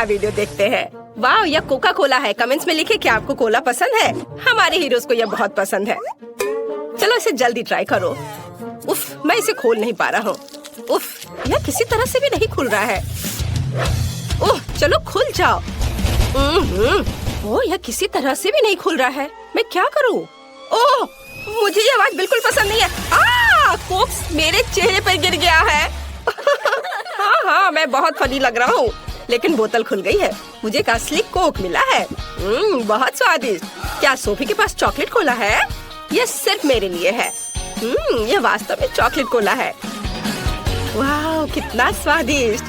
Video देखते हैं। वाह, यह कोका कोला है। कमेंट्स में लिखे कि आपको कोला पसंद है। हमारे हीरोज को यह बहुत पसंद है। चलो इसे जल्दी ट्राई करो। उफ, मैं इसे खोल नहीं पा रहा हूँ। उफ, यह किसी तरह से भी नहीं खुल रहा है। ओह, चलो खुल जाओ। ओह, यह किसी तरह से भी नहीं खुल रहा है। मैं क्या करूँ? ओह, मुझे ये आवाज बिल्कुल पसंद नहीं है। कोक मेरे चेहरे पर गिर गया है। हाँ, मैं बहुत फनी लग रहा हूँ, लेकिन बोतल खुल गई है। मुझे एक असली कोक मिला है। बहुत स्वादिष्ट। क्या सोफी के पास चॉकलेट कोला है? यह सिर्फ मेरे लिए है। यह वास्तव में चॉकलेट कोला है। वाह, कितना स्वादिष्ट।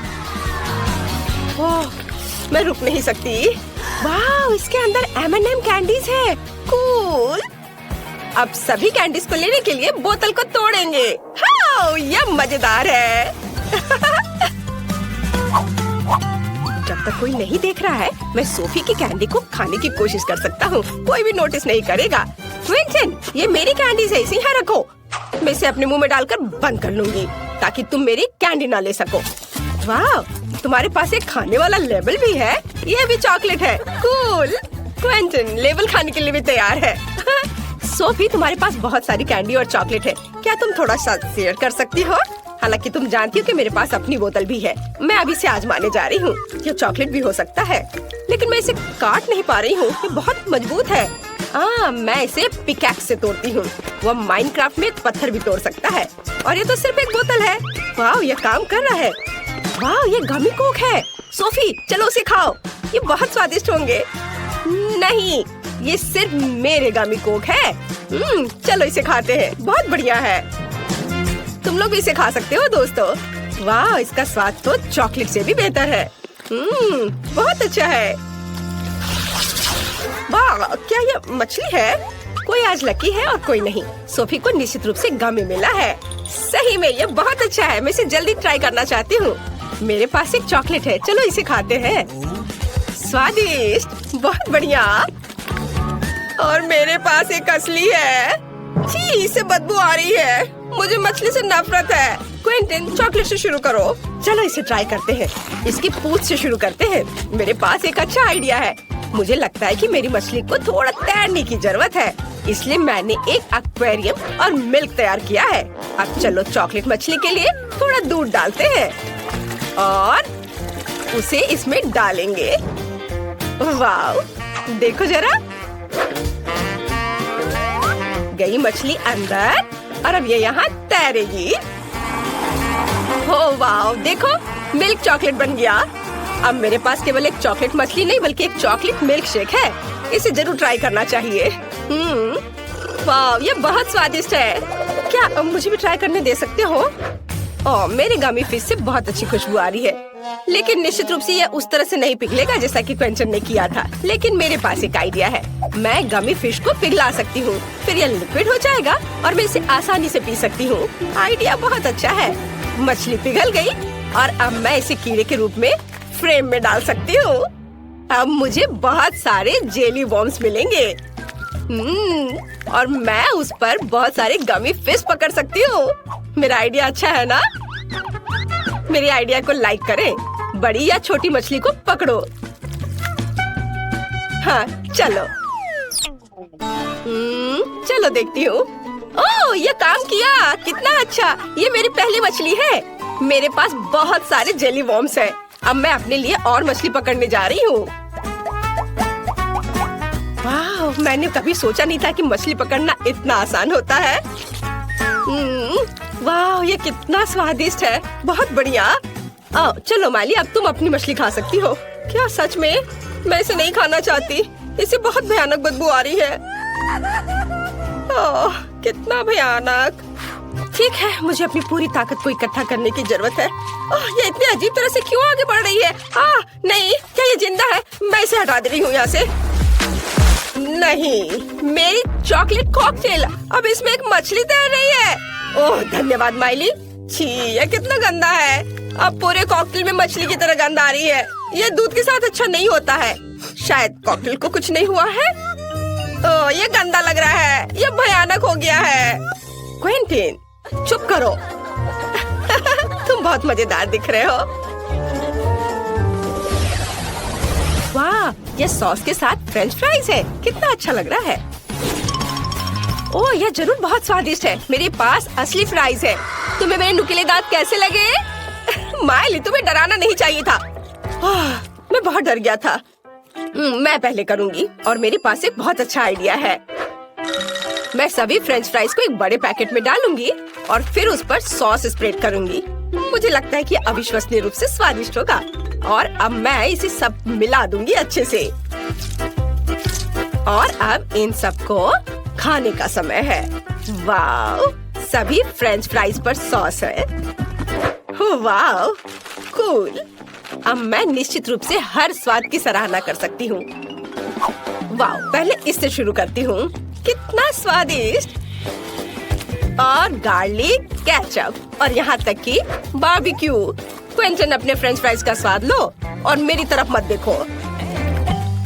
ओह, मैं रुक नहीं सकती। वाह, इसके अंदर M&M कैंडीज है। कूल। अब सभी कैंडीज को लेने के लिए बोतल को तोड़ेंगे। हाँ, यह मजेदार है। जब तक कोई नहीं देख रहा है, मैं सोफी की कैंडी को खाने की कोशिश कर सकता हूँ। कोई भी नोटिस नहीं करेगा। क्विंटन, ये मेरी कैंडीज है, इसे यहाँ रखो। मैं इसे अपने मुंह में डालकर बंद कर लूंगी ताकि तुम मेरी कैंडी ना ले सको। वाह, तुम्हारे पास एक खाने वाला लेबल भी है। ये भी चॉकलेट है। कूल। क्विंटन लेबल खाने के लिए भी तैयार है। सोफी, तुम्हारे पास बहुत सारी कैंडी और चॉकलेट है। क्या तुम थोड़ा सा शेयर कर सकती हो? हालांकि तुम जानती हो कि मेरे पास अपनी बोतल भी है। मैं अभी इसे आजमाने जा रही हूँ। ये चॉकलेट भी हो सकता है, लेकिन मैं इसे काट नहीं पा रही हूँ। ये बहुत मजबूत है। मैं इसे पिकैक्स से तोड़ती हूँ। वह माइनक्राफ्ट में पत्थर भी तोड़ सकता है। और ये तो सिर्फ एक बोतल है। वाह, ये काम कर रहा है। वाह, ये गमी कोक है। सोफी, चलो उसे खाओ। ये बहुत स्वादिष्ट होंगे। नहीं, ये सिर्फ मेरे गमी कोक है। चलो इसे खाते हैं। बहुत बढ़िया है। तुम लोग भी इसे खा सकते हो दोस्तों। वाह, इसका स्वाद तो चॉकलेट से भी बेहतर है। बहुत अच्छा है। वाह, क्या ये मछली है? कोई आज लकी है और कोई नहीं। सोफी को निश्चित रूप से गमी मिला है। सही में ये बहुत अच्छा है। मैं इसे जल्दी ट्राई करना चाहती हूँ। मेरे पास एक चॉकलेट है, चलो इसे खाते हैं। स्वादिष्ट, बहुत बढ़िया। और मेरे पास एक असली है। छी, इसे बदबू आ रही है। मुझे मछली से नफरत है। क्विंटन, चॉकलेट से शुरू करो। चलो इसे ट्राई करते हैं। इसकी पूंछ से शुरू करते हैं। मेरे पास एक अच्छा आइडिया है। मुझे लगता है कि मेरी मछली को थोड़ा तैरने की जरूरत है, इसलिए मैंने एक एक्वेरियम और मिल्क तैयार किया है। अब चलो चॉकलेट मछली के लिए थोड़ा दूध डालते हैं और उसे इसमें डालेंगे। वाह, देखो जरा, गई मछली अंदर और अब ये यहाँ तैरेगी। हो वाह, देखो मिल्क चॉकलेट बन गया। अब मेरे पास केवल एक चॉकलेट मछली नहीं बल्कि एक चॉकलेट मिल्क शेक है। इसे जरूर ट्राई करना चाहिए। वाह, ये बहुत स्वादिष्ट है। क्या अब मुझे भी ट्राई करने दे सकते हो? ओह, मेरे गमी फिश से बहुत अच्छी खुशबू आ रही है, लेकिन निश्चित रूप से यह उस तरह से नहीं पिघलेगा जैसा कि क्विंटन ने किया था। लेकिन मेरे पास एक आइडिया है। मैं गमी फिश को पिघला सकती हूँ, फिर यह लिक्विड हो जाएगा और मैं इसे आसानी से पी सकती हूँ। आइडिया बहुत अच्छा है। मछली पिघल गई और अब मैं इसे कीड़े के रूप में फ्रेम में डाल सकती हूँ। अब मुझे बहुत सारे जेली वॉर्म्स मिलेंगे। और मैं उस पर बहुत सारे गमी फिश पकड़ सकती हूँ। मेरा आइडिया अच्छा है ना? मेरे आइडिया को लाइक करें। बड़ी या छोटी मछली को पकड़ो। हाँ, चलो। चलो देखती हूँ। ओह, ये काम किया। कितना अच्छा। ये मेरी पहली मछली है। मेरे पास बहुत सारे जेली वॉर्म्स हैं। अब मैं अपने लिए और मछली पकड़ने जा रही हूँ। वाह, मैंने कभी सोचा नहीं था कि मछली पकड़ना इतना आसान होता है। वाह, ये कितना स्वादिष्ट है। बहुत बढ़िया। चलो माली, अब तुम अपनी मछली खा सकती हो। क्या सच में? मैं इसे नहीं खाना चाहती। इसे बहुत भयानक बदबू आ रही है। ओह, कितना भयानक। ठीक है, मुझे अपनी पूरी ताकत को इकट्ठा करने की जरूरत है। ओह, ये इतनी अजीब तरह से क्यों आगे बढ़ रही है? नहीं, क्या ये जिंदा है? मैं इसे हटा दे रही हूँ यहाँ से। नहीं, मेरी चॉकलेट कॉकटेल, अब इसमें एक मछली तैर रही है। ओह, धन्यवाद माइली। छी, ये कितना गंदा है। अब पूरे कॉकटेल में मछली की तरह गंद आ रही है। ये दूध के साथ अच्छा नहीं होता है। शायद कॉकटेल को कुछ नहीं हुआ है। ओह, ये गंदा लग रहा है। ये भयानक हो गया है। क्विंटन, चुप करो। तुम बहुत मजेदार दिख रहे हो। ये सॉस के साथ फ्रेंच फ्राइज है। कितना अच्छा लग रहा है। ओह, यह जरूर बहुत स्वादिष्ट है। मेरे पास असली फ्राइज है। तुम्हें मेरे नुकीले दांत कैसे लगे? माइली, तुम्हें डराना नहीं चाहिए था। मैं बहुत डर गया था। मैं पहले करूँगी और मेरे पास एक बहुत अच्छा आइडिया है। मैं सभी फ्रेंच फ्राइज को एक बड़े पैकेट में डालूंगी और फिर उस पर सॉस स्प्रेड करूंगी। मुझे लगता है कि अविश्वसनीय रूप से स्वादिष्ट होगा। और अब मैं इसे सब मिला दूंगी अच्छे से। और अब इन सबको खाने का समय है। वाव, सभी फ्रेंच फ्राइज पर सॉस है। वाव, कूल। अब मैं निश्चित रूप से हर स्वाद की सराहना कर सकती हूँ। वाव, पहले इससे शुरू करती हूँ। कितना स्वादिष्ट। और गार्लिक केचप और यहाँ तक कि बारबेक्यू। क्विंटन, अपने फ्रेंच फ्राइज का स्वाद लो और मेरी तरफ मत देखो।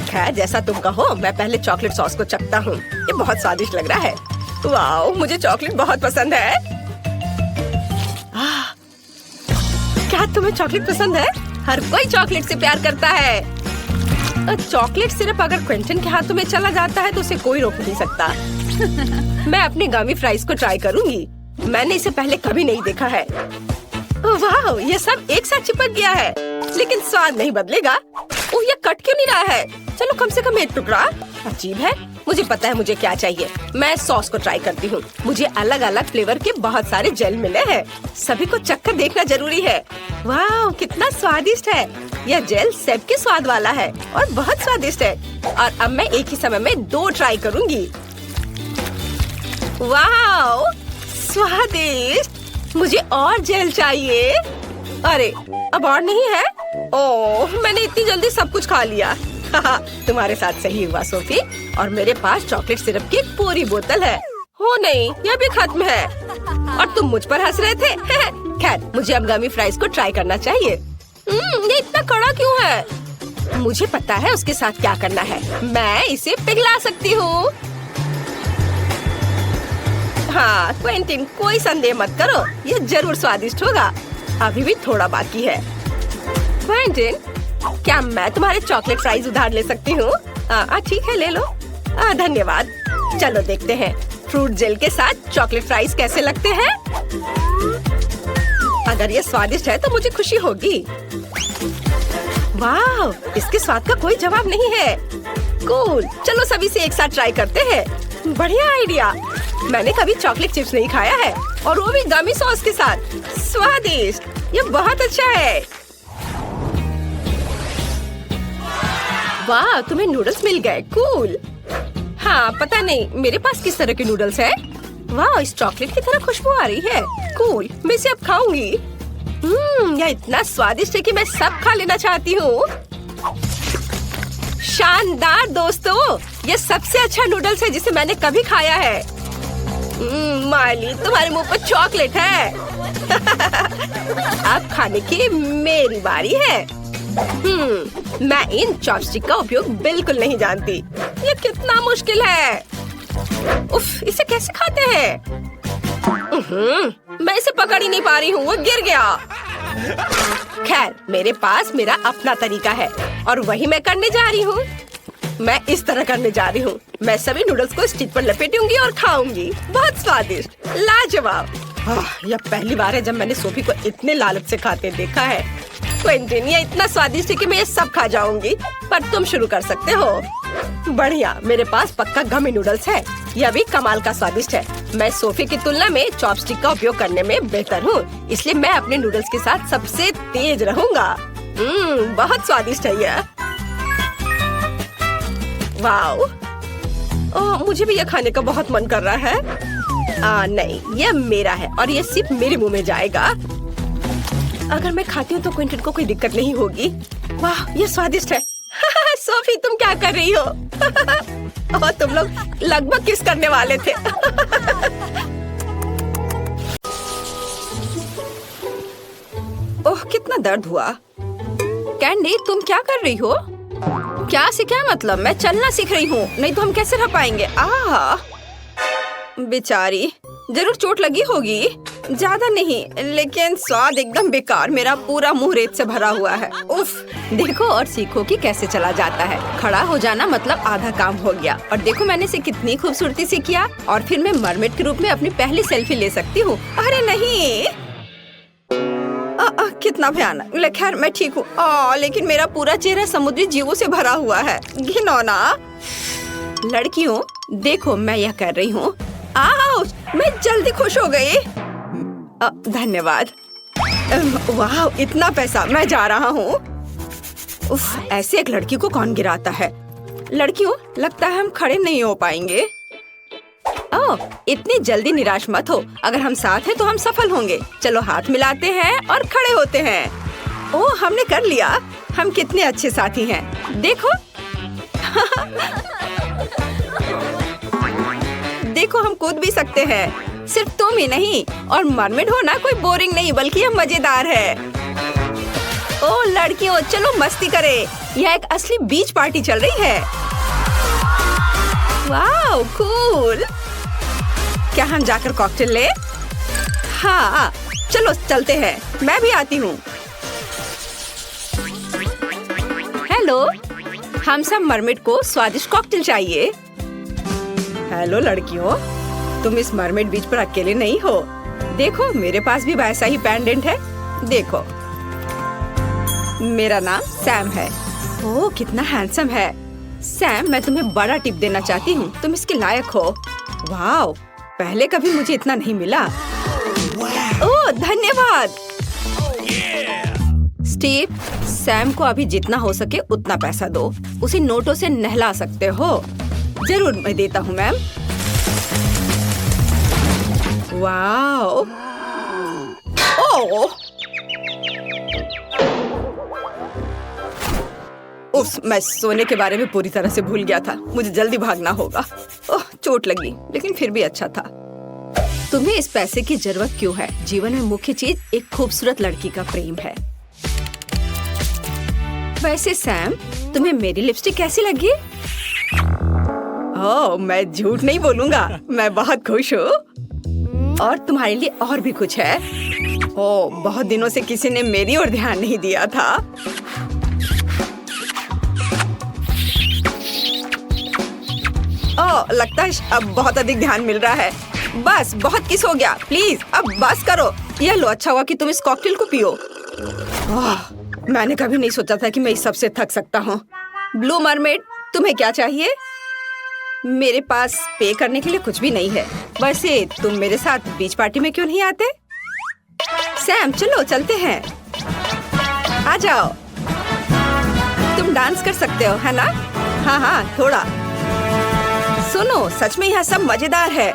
खैर, जैसा तुम कहो। मैं पहले चॉकलेट सॉस को चखता हूँ। ये बहुत स्वादिष्ट लग रहा है। वाओ, मुझे चॉकलेट बहुत पसंद है। क्या तुम्हें चॉकलेट पसंद है? हर कोई चॉकलेट से प्यार करता है। चॉकलेट सिर्फ अगर क्विंटन के हाथों में चला जाता है तो उसे कोई रोक नहीं सकता। मैं अपने गमी फ्राइज को ट्राई करूंगी। मैंने इसे पहले कभी नहीं देखा है। वाह, ये सब एक साथ चिपक गया है, लेकिन स्वाद नहीं बदलेगा। ओह, ये कट क्यों नहीं रहा है? चलो कम से कम एक टुकड़ा। अजीब है। मुझे पता है मुझे क्या चाहिए। मैं सॉस को ट्राई करती हूँ। मुझे अलग अलग फ्लेवर के बहुत सारे जेल मिले हैं। सभी को चखकर देखना जरूरी है। वाह, कितना स्वादिष्ट है। यह जेल सेब के स्वाद वाला है और बहुत स्वादिष्ट है। और अब मैं एक ही समय में 2 ट्राई करूँगी। वाह, स्वादिष्ट। मुझे और जेल चाहिए। अरे, अब और नहीं है? ओह, मैंने इतनी जल्दी सब कुछ खा लिया। तुम्हारे साथ सही हुआ सोफी। और मेरे पास चॉकलेट सिरप की पूरी बोतल है। हो नहीं, यह भी खत्म है। और तुम मुझ पर हंस रहे थे। खैर, मुझे अब गमी फ्राइज को ट्राई करना चाहिए। ये इतना कड़ा क्यों है? मुझे पता है उसके साथ क्या करना है। मैं इसे पिघला सकती हूँ। हाँ, क्विंटन, कोई संदेह मत करो। ये जरूर स्वादिष्ट होगा। अभी भी थोड़ा बाकी है। क्विंटन, क्या मैं तुम्हारे चॉकलेट फ्राइज उधार ले सकती हूँ? ठीक है, ले लो। धन्यवाद। चलो देखते हैं फ्रूट जेल के साथ चॉकलेट फ्राइज कैसे लगते हैं। अगर ये स्वादिष्ट है तो मुझे खुशी होगी। वाह, इसके स्वाद का कोई जवाब नहीं है। कूल, चलो सभी से एक साथ ट्राई करते हैं। बढ़िया आइडिया। मैंने कभी चॉकलेट चिप्स नहीं खाया है, और वो भी गमी सॉस के साथ। स्वादिष्ट, ये बहुत अच्छा है। वाह, तुम्हें नूडल्स मिल गए। कूल। हाँ, पता नहीं मेरे पास किस तरह के नूडल्स है। वाह, इस चॉकलेट की तरह खुशबू आ रही है। कूल, मैं इसे अब खाऊंगी। यह इतना स्वादिष्ट है कि मैं सब खा लेना चाहती हूँ। शानदार दोस्तों, ये सबसे अच्छा नूडल्स है जिसे मैंने कभी खाया है। माइली, तुम्हारे मुंह पर चॉकलेट है। अब खाने की मेरी बारी है। मैं इन चॉपस्टिक का उपयोग बिल्कुल नहीं जानती। ये कितना मुश्किल है। उफ, इसे कैसे खाते हैं? मैं इसे पकड़ ही नहीं पा रही हूँ। वो गिर गया। खैर, मेरे पास मेरा अपना तरीका है और वही मैं करने जा रही हूँ। मैं इस तरह करने जा रही हूँ। मैं सभी नूडल्स को स्टिक पर लपेटूंगी और खाऊंगी। बहुत स्वादिष्ट, लाजवाब। यह पहली बार है जब मैंने सोफी को इतने लालच से खाते देखा है। क्विंटन, ये इतना स्वादिष्ट है कि मैं ये सब खा जाऊंगी। पर तुम शुरू कर सकते हो। बढ़िया, मेरे पास पक्का गमी नूडल्स है। यह भी कमाल का स्वादिष्ट है। मैं सोफी की तुलना में चॉपस्टिक का उपयोग करने में बेहतर हूँ, इसलिए मैं अपने नूडल्स के साथ सबसे तेज रहूंगा। बहुत स्वादिष्ट है यह। वाओ, मुझे भी यह खाने का बहुत मन कर रहा है। नहीं, यह मेरा है और यह सिर्फ मेरे मुंह में जाएगा। अगर मैं खाती हूँ तो क्विंटन को कोई दिक्कत नहीं होगी। वाह, यह स्वादिष्ट है। सोफी, तुम क्या कर रही हो? और तुम लोग लगभग किस करने वाले थे। ओह, कितना दर्द हुआ। कैंडी, तुम क्या कर रही हो? क्या से क्या मतलब? मैं चलना सीख रही हूँ, नहीं तो हम कैसे रह पाएंगे। बेचारी, जरूर चोट लगी होगी। ज्यादा नहीं, लेकिन स्वाद एकदम बेकार। मेरा पूरा मुंह रेत से भरा हुआ है। उफ। देखो और सीखो कि कैसे चला जाता है। खड़ा हो जाना मतलब आधा काम हो गया। और देखो मैंने इसे कितनी खूबसूरती से किया। और फिर मैं मरमेड के रूप में अपनी पहली सेल्फी ले सकती हूँ। अरे नहीं, कितना भयानक। खैर मैं ठीक हूँ। लेकिन मेरा पूरा चेहरा समुद्री जीवों से भरा हुआ है। घिनौना। लड़कियों देखो मैं यह कर रही हूँ। मैं जल्दी खुश हो गई। धन्यवाद। वाह इतना पैसा। मैं जा रहा हूँ। उफ, ऐसे एक लड़की को कौन गिराता है। लड़कियों लगता है हम खड़े नहीं हो पाएंगे। इतनी जल्दी निराश मत हो। अगर हम साथ हैं तो हम सफल होंगे। चलो हाथ मिलाते हैं और खड़े होते हैं। ओह हमने कर लिया। हम कितने अच्छे साथी हैं। देखो देखो हम कूद भी सकते हैं। सिर्फ तुम ही नहीं। और मरमेड होना कोई बोरिंग नहीं बल्कि यह मजेदार है। ओह लड़कियों चलो मस्ती करें। यह एक असली बीच पार्टी चल रही है। वाह कूल। क्या हम जाकर कॉकटेल ले? हाँ चलो चलते हैं। मैं भी आती हूँ। हेलो, हम सब मरमेड को स्वादिष्ट कॉकटेल चाहिए। हेलो लड़कियों, तुम इस मरमेड बीच पर अकेले नहीं हो। देखो मेरे पास भी वैसा ही पेंडेंट है। देखो मेरा नाम सैम है। ओह कितना हैंडसम है। सैम मैं तुम्हें बड़ा टिप देना चाहती हूँ। तुम इसके लायक हो। वाह पहले कभी मुझे इतना नहीं मिला। ओह धन्यवाद। स्टीव सैम को अभी जितना हो सके उतना पैसा दो। उसे नोटों से नहला सकते हो। जरूर मैं देता हूँ मैम। वाह ओह उस मैं सोने के बारे में पूरी तरह से भूल गया था। मुझे जल्दी भागना होगा। ओह चोट लगी लेकिन फिर भी अच्छा था। तुम्हें इस पैसे की जरूरत क्यों है? जीवन में मुख्य चीज एक खूबसूरत लड़की का प्रेम है। वैसे सैम तुम्हें मेरी लिपस्टिक कैसी लगी? ओह मैं झूठ नहीं बोलूंगा। मैं बहुत खुश हूँ। और तुम्हारे लिए और भी कुछ है। ओह बहुत दिनों से किसी ने मेरी ओर ध्यान नहीं दिया था। ओह लगता है अब बहुत अधिक ध्यान मिल रहा है। बस बहुत किस हो गया। प्लीज अब बस करो। यह लो अच्छा हुआ कि तुम इस कॉकटेल को पियो। मैंने कभी नहीं सोचा था कि मैं इस सबसे थक सकता हूँ। ब्लू मरमेड तुम्हें क्या चाहिए? मेरे पास पे करने के लिए कुछ भी नहीं है। वैसे तुम मेरे साथ बीच पार्टी में क्यों नहीं आते? सैम चलो चलते हैं। आ जाओ। तुम डांस कर सकते हो है ना? हाँ हाँ थोड़ा। सुनो सच में यह सब मजेदार है।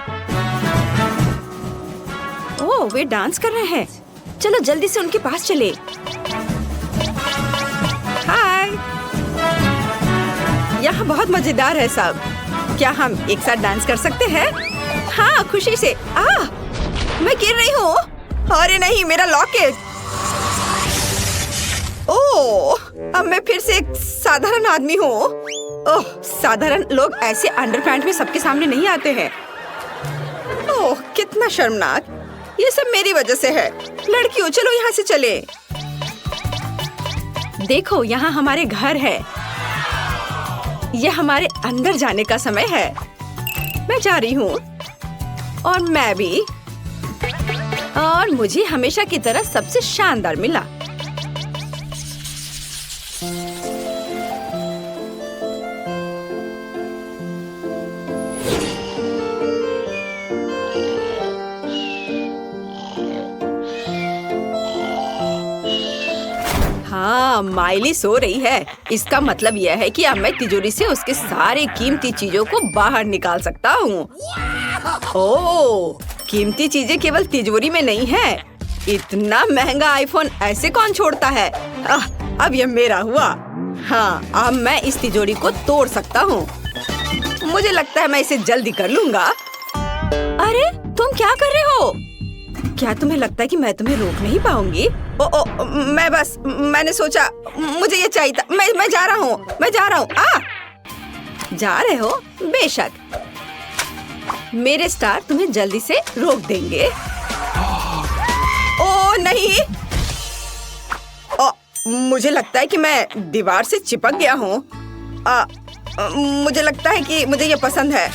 ओह वे डांस कर रहे हैं। चलो जल्दी से उनके पास चले। हाय यहाँ बहुत मजेदार है सब। क्या हम एक साथ डांस कर सकते हैं? हाँ खुशी से। मैं गिर रही हूँ। अरे नहीं मेरा लॉकेट। ओह अब मैं फिर से एक साधारण आदमी हूँ। ओह साधारण लोग ऐसे अंडरपैंट में सबके सामने नहीं आते हैं। ओह कितना शर्मनाक। ये सब मेरी वजह से है। लड़कियों चलो यहाँ से चले। देखो यहाँ हमारे घर है। यह हमारे अंदर जाने का समय है। मैं जा रही हूँ। और मैं भी। और मुझे हमेशा की तरह सबसे शानदार मिला। हाँ माइली सो रही है। इसका मतलब यह है कि अब मैं तिजोरी से उसके सारे कीमती चीजों को बाहर निकाल सकता हूँ। ओह कीमती चीजें केवल तिजोरी में नहीं है। इतना महंगा आईफोन ऐसे कौन छोड़ता है? अब यह मेरा हुआ। हाँ अब मैं इस तिजोरी को तोड़ सकता हूँ। मुझे लगता है मैं इसे जल्दी कर लूंगा। अरे तुम क्या कर रहे हो? क्या तुम्हें लगता है कि मैं तुम्हें रोक नहीं पाऊंगी? मैंने सोचा मुझे ये चाहिए था। मैं जा रहा हूँ। जा रहे हो? बेशक। मेरे स्टार तुम्हें जल्दी से रोक देंगे। नहीं। मुझे लगता है कि मैं दीवार से चिपक गया हूँ। मुझे लगता है कि मुझे ये पसंद है,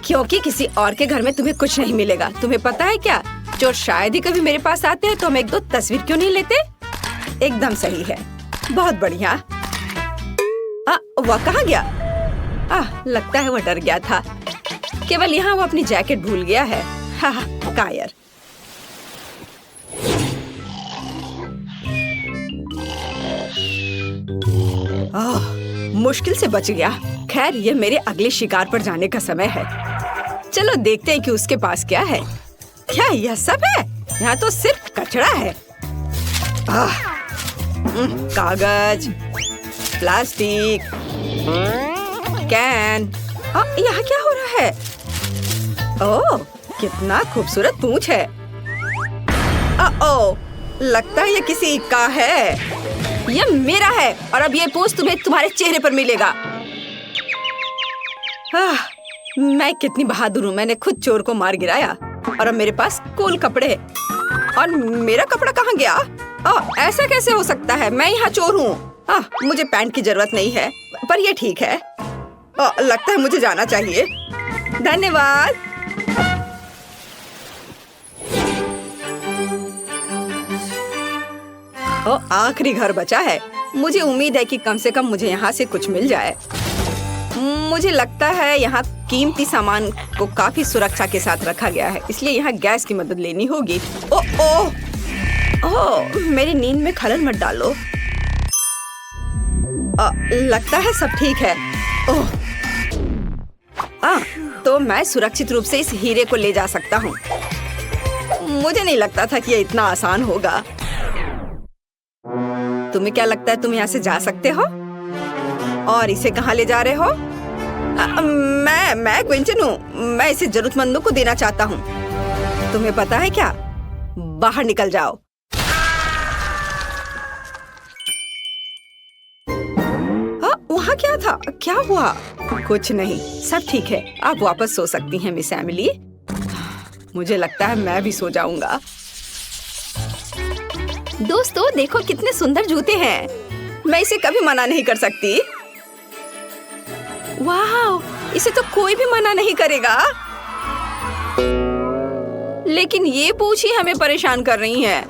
क्योंकि किसी और के घर में तुम्हें कुछ नहीं मिलेगा। तुम्हें पता है क्या, चोर शायद ही कभी मेरे पास आते हैं तो हम एक दो तस्वीर क्यों नहीं लेते। एकदम सही है, बहुत बढ़िया। वह कहाँ गया? लगता है वह डर गया था। केवल यहाँ वो अपनी जैकेट भूल गया है। कायर। मुश्किल से बच गया। खैर, ये मेरे अगले शिकार पर जाने का समय है। चलो देखते हैं कि उसके पास क्या है। क्या यह सब है? यहाँ तो सिर्फ कचरा है। कागज, प्लास्टिक, कैन। यहाँ क्या हो रहा है? ओह, कितना खूबसूरत पूंछ है। लगता है ये किसी का है। यह मेरा है और अब ये पूंछ तुम्हें तुम्हारे चेहरे पर मिलेगा। मैं कितनी बहादुर हूँ। मैंने खुद चोर को मार गिराया और अब मेरे पास कूल कपड़े। और मेरा कपड़ा कहाँ गया? ऐसा कैसे हो सकता है? मैं यहाँ चोर हूँ। मुझे पैंट की जरूरत नहीं है, पर ये ठीक है। लगता है मुझे जाना चाहिए। धन्यवाद। आखिरी घर बचा है। मुझे उम्मीद है कि कम से कम मुझे यहाँ से कुछ मिल जाए। मुझे लगता है यहाँ कीमती सामान को काफी सुरक्षा के साथ रखा गया है, इसलिए यहाँ गैस की मदद लेनी होगी। मेरी नींद में खलल मत डालो। लगता है सब ठीक है। तो मैं सुरक्षित रूप से इस हीरे को ले जा सकता हूँ। मुझे नहीं लगता था कि ये इतना आसान होगा। तुम्हें क्या लगता है तुम यहाँ से जा सकते हो? और इसे कहाँ ले जा रहे हो? मैं क्विंटन हूँ। मैं इसे जरूरतमंदों को देना चाहता हूँ। तुम्हें पता है क्या? बाहर निकल जाओ। वहाँ क्या था? क्या हुआ? कुछ नहीं, सब ठीक है। आप वापस सो सकती हैं मिस एमिली। मुझे लगता है मैं भी सो जाऊंगा। दोस्तों, देखो कितने सुंदर जूते हैं। मैं इसे कभी मना नहीं कर सकती। वाह, इसे तो कोई भी मना नहीं करेगा। लेकिन ये पूंछ ही हमें परेशान कर रही है।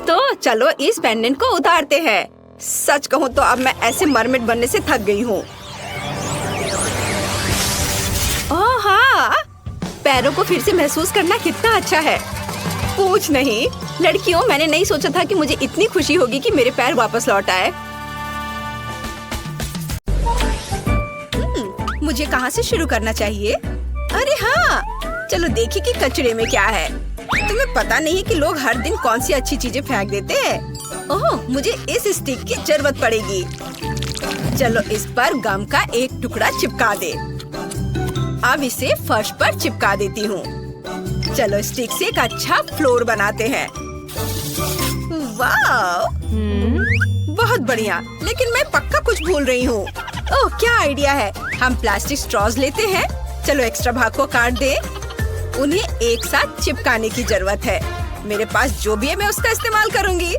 तो चलो इस पेंडेंट को उतारते हैं। सच कहूँ तो अब मैं ऐसे मरमेड बनने से थक गई हूँ। ओह हाँ, पैरों को फिर से महसूस करना कितना अच्छा है। पूछ नहीं, लड़कियों, मैंने नहीं सोचा था कि मुझे इतनी खुशी होगी कि मेरे पैर वापस लौट आए। मुझे कहाँ से शुरू करना चाहिए? अरे हाँ, चलो देखिए कि कचरे में क्या है। तुम्हें पता नहीं कि लोग हर दिन कौन सी अच्छी चीजें फेंक देते हैं। ओह, मुझे इस स्टिक की जरूरत पड़ेगी। चलो इस पर गम का एक टुकड़ा चिपका दे। अब इसे फर्श पर चिपका देती हूँ। चलो स्टिक से एक अच्छा फ्लोर बनाते हैं। वाह, बहुत बढ़िया। लेकिन मैं पक्का कुछ भूल रही हूँ। ओह, क्या आइडिया है। हम प्लास्टिक स्ट्रॉज लेते हैं। चलो एक्स्ट्रा भाग को काट दे। उन्हें एक साथ चिपकाने की जरूरत है। मेरे पास जो भी है मैं उसका इस्तेमाल करूँगी।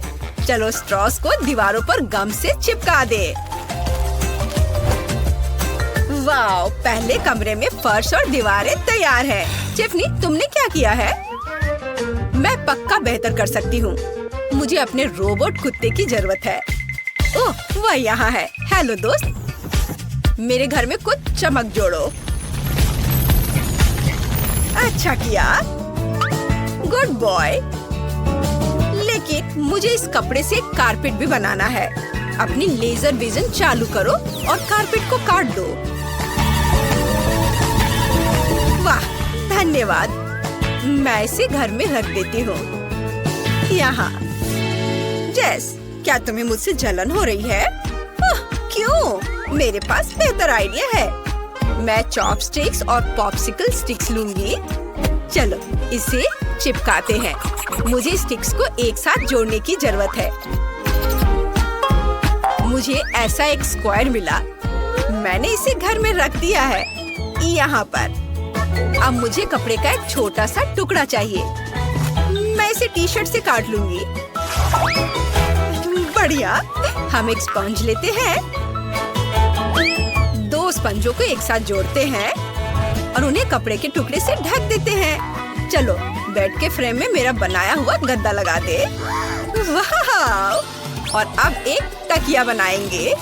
चलो स्ट्रॉस को दीवारों पर गम से चिपका दे। वाह, पहले कमरे में फर्श और दीवारें तैयार हैं। टिफ़नी, तुमने क्या किया है? मैं पक्का बेहतर कर सकती हूँ। मुझे अपने रोबोट कुत्ते की जरूरत है। ओह, वह यहाँ है। हेलो दोस्त, मेरे घर में कुछ चमक जोड़ो। अच्छा किया, गुड बॉय। लेकिन मुझे इस कपड़े से कारपेट भी बनाना है। अपनी लेजर विजन चालू करो और कारपेट को काट दो। वाह, धन्यवाद। मैं इसे घर में रख देती हूँ। यहाँ। जेस, क्या तुम्हें मुझसे जलन हो रही है? क्यों? मेरे पास बेहतर आइडिया है। मैं चॉपस्टिक्स और पॉप्सिकल स्टिक्स लूंगी। चलो इसे चिपकाते हैं। मुझे स्टिक्स को एक साथ जोड़ने की जरूरत है। मुझे ऐसा एक स्क्वायर मिला। मैंने इसे घर में रख दिया है, यहाँ पर। अब मुझे कपड़े का एक छोटा सा टुकड़ा चाहिए। मैं मैं इसे टी शर्ट से काट लूंगी। बढ़िया। हम एक स्पंज लेते हैं, 2 स्पंजों को एक साथ जोड़ते हैं और उन्हें कपड़े के टुकड़े से ढक देते हैं। चलो बेड के फ्रेम में मेरा बनाया हुआ गद्दा लगा दे। वाह! और अब एक तकिया बनाएंगे।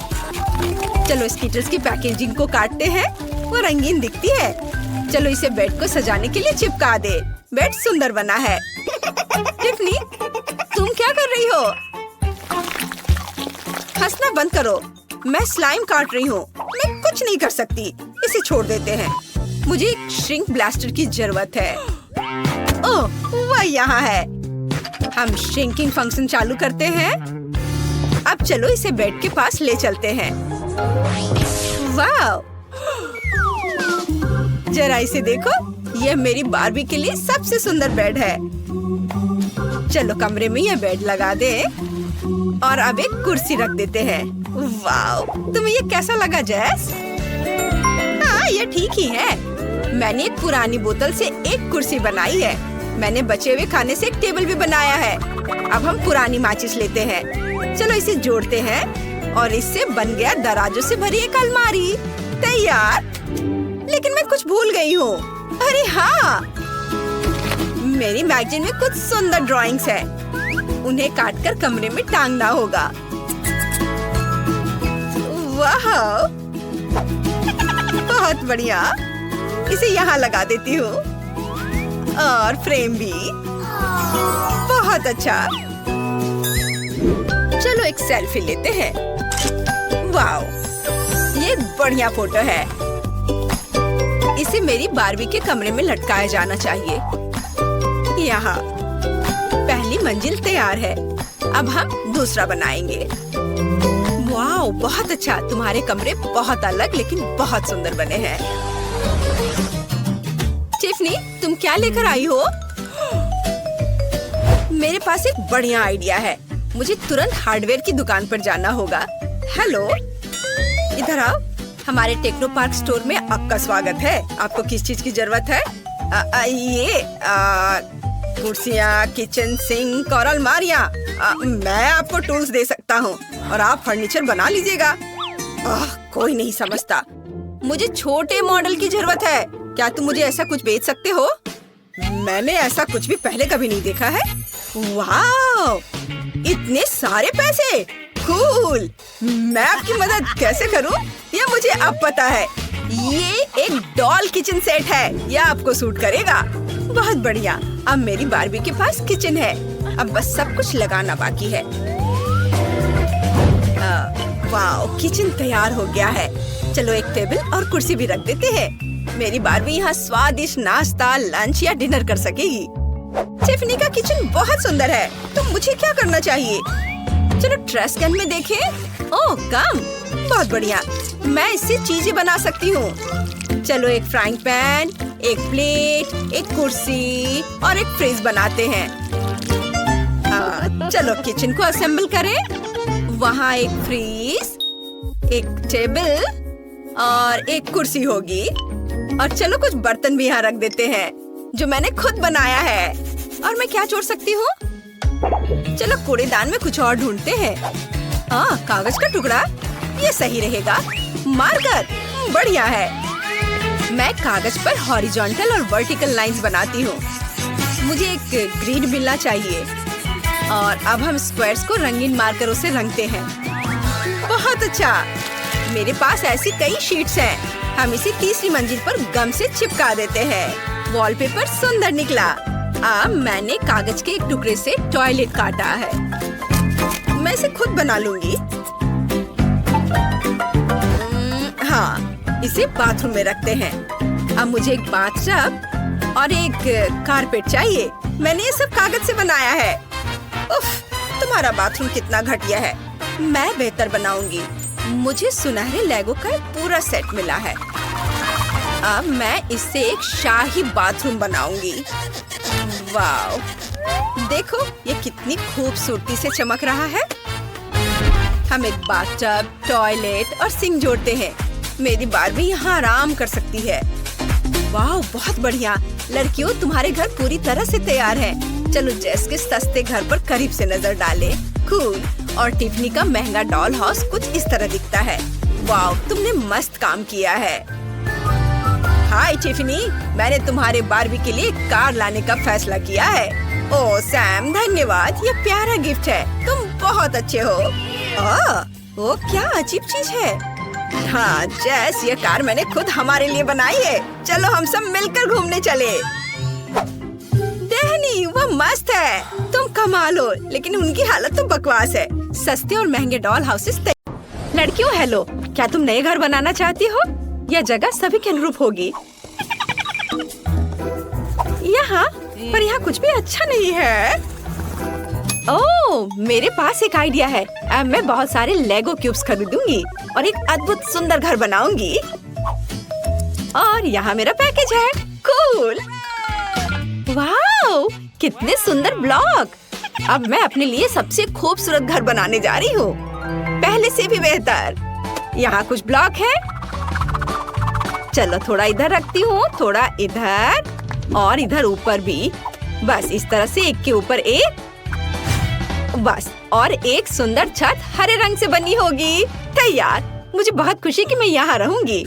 चलो स्कीटर्स की पैकेजिंग को काटते हैं, वो रंगीन दिखती है। चलो इसे बेड को सजाने के लिए चिपका दे। बेड सुंदर बना है। टिफनी, तुम क्या कर रही हो? हंसना बंद करो। मैं स्लाइम काट रही हूँ। मैं कुछ नहीं कर सकती। इसे छोड़ देते हैं। मुझे एक श्रिंक ब्लास्टर की जरूरत है। ओह, वह यहाँ है। हम श्रिंकिंग फंक्शन चालू करते हैं। अब चलो इसे बेड के पास ले चलते हैं। वाह! जरा इसे देखो, यह मेरी बार्बी के लिए सबसे सुंदर बेड है। चलो कमरे में यह बेड लगा दे और अब एक कुर्सी रख देते हैं। वाह! तुम्हें ये कैसा लगा जैस? हाँ, ये ठीक ही है। मैंने एक पुरानी बोतल से एक कुर्सी बनाई है। मैंने बचे हुए खाने से एक टेबल भी बनाया है। अब हम पुरानी माचिस लेते हैं। चलो इसे जोड़ते हैं और इससे बन गया दराजों से भरी एक अलमारी। तैयार। लेकिन मैं कुछ भूल गई हूँ। अरे हाँ, मेरी मैगजीन में कुछ सुंदर ड्राइंग्स है। उन्हें काटकर कमरे में टांगना होगा। वाह! बहुत बढ़िया। इसे यहाँ लगा देती हूँ और फ्रेम भी। बहुत अच्छा। चलो एक सेल्फी लेते हैं। वाह! ये बढ़िया फोटो है। इसे मेरी बार्बी के कमरे में लटकाया जाना चाहिए। यहाँ पहली मंजिल तैयार है। अब हम दूसरा बनाएंगे। वाह, बहुत अच्छा। तुम्हारे कमरे बहुत अलग लेकिन बहुत सुंदर बने हैं। टिफनी, तुम क्या लेकर आई हो? मेरे पास एक बढ़िया आइडिया है। मुझे तुरंत हार्डवेयर की दुकान पर जाना होगा। हेलो, इधर आओ। हमारे टेक्नो पार्क स्टोर में आपका स्वागत है। आपको किस चीज की जरूरत है? ये कुर्सियाँ, किचन सिंक और अलमारियाँ। मैं आपको टूल्स दे सकता हूँ और आप फर्नीचर बना लीजिएगा। कोई नहीं समझता। मुझे छोटे मॉडल की जरूरत है। क्या तुम मुझे ऐसा कुछ बेच सकते हो? मैंने ऐसा कुछ भी पहले कभी नहीं देखा है। वाह! इतने सारे पैसे। कूल। मैं आपकी मदद कैसे करूं? ये मुझे अब पता है। ये एक डॉल किचन सेट है। यह आपको सूट करेगा। बहुत बढ़िया। अब मेरी बार्बी के पास किचन है। अब बस सब कुछ लगाना बाकी है। वाह, किचन तैयार हो गया है। चलो एक टेबल और कुर्सी भी रख देते हैं। मेरी बार्बी यहाँ स्वादिष्ट नाश्ता, लंच या डिनर कर सकेगी। टिफनी का किचन बहुत सुंदर है। तो मुझे क्या करना चाहिए? चलो ट्रैश कैन में देखें। ओह, कम। बहुत बढ़िया। मैं इससे चीजें बना सकती हूँ। चलो एक फ्राइंग पैन, एक प्लेट, एक कुर्सी और एक फ्रिज बनाते हैं। चलो किचन को असेंबल करें। वहाँ एक फ्रिज, एक टेबल और एक कुर्सी होगी। और चलो कुछ बर्तन भी यहाँ रख देते हैं जो मैंने खुद बनाया है। और मैं क्या जोड़ सकती हूँ? चलो कूड़ेदान में कुछ और ढूंढते हैं। कागज का टुकड़ा, ये सही रहेगा। मार्कर, बढ़िया है। मैं कागज पर हॉरिजॉन्टल और वर्टिकल लाइंस बनाती हूँ। मुझे एक ग्रिड मिलना चाहिए। और अब हम स्क्वायर्स को रंगीन मार्करों से रंगते हैं। बहुत अच्छा। मेरे पास ऐसी कई शीट्स हैं। हम इसे तीसरी मंजिल पर गम से चिपका देते हैं। वॉलपेपर सुंदर निकला। मैंने कागज के एक टुकड़े से टॉयलेट काटा है। मैं इसे खुद बना लूंगी। हाँ, इसे बाथरूम में रखते हैं। अब मुझे एक बाथटब और एक कारपेट चाहिए। मैंने ये सब कागज से बनाया है। उफ, तुम्हारा बाथरूम कितना घटिया है। मैं बेहतर बनाऊंगी। मुझे सुनहरे लेगो का एक पूरा सेट मिला है। अब मैं इससे एक शाही बाथरूम बनाऊंगी। वाह, देखो ये कितनी खूबसूरती से चमक रहा है। हम एक बाथटब, टॉयलेट और सिंक जोड़ते हैं। मेरी बार्बी यहाँ आराम कर सकती है। वाह, बहुत बढ़िया। लड़कियों, तुम्हारे घर पूरी तरह से तैयार है। चलो जेस के सस्ते घर पर करीब से नजर डालें। कूल। और टिफनी का महंगा डॉल हाउस कुछ इस तरह दिखता है। वाओ, तुमने मस्त काम किया है। हाय टिफनी, मैंने तुम्हारे बारबी के लिए कार लाने का फैसला किया है। ओह सैम, धन्यवाद, ये प्यारा गिफ्ट है। तुम बहुत अच्छे हो। वो क्या अजीब चीज है। हाँ जेस, ये कार मैंने खुद हमारे लिए बनाई है। चलो हम सब मिलकर घूमने चले। डैनी, वो मस्त है। तुम कमाल हो, लेकिन उनकी हालत तो बकवास है। सस्ते और महंगे डॉल हाउसेस। लड़कियों हेलो, क्या तुम नए घर बनाना चाहती हो? यह जगह सभी के अनुरूप होगी। पर यहाँ कुछ भी अच्छा नहीं है। ओह, मेरे पास एक आइडिया है। अब मैं बहुत सारे लेगो क्यूब्स खरीदूंगी और एक अद्भुत सुंदर घर बनाऊंगी। और यहाँ मेरा पैकेज है। कूल। वाओ, कितने सुंदर ब्लॉक। अब मैं अपने लिए सबसे खूबसूरत घर बनाने जा रही हूँ, पहले से भी बेहतर। यहाँ कुछ ब्लॉक है। चलो थोड़ा इधर रखती हूँ, थोड़ा इधर और इधर ऊपर भी। बस इस तरह से एक के ऊपर एक। बस, और एक सुंदर छत हरे रंग से बनी होगी। तैयार। मुझे बहुत खुशी कि मैं यहाँ रहूंगी।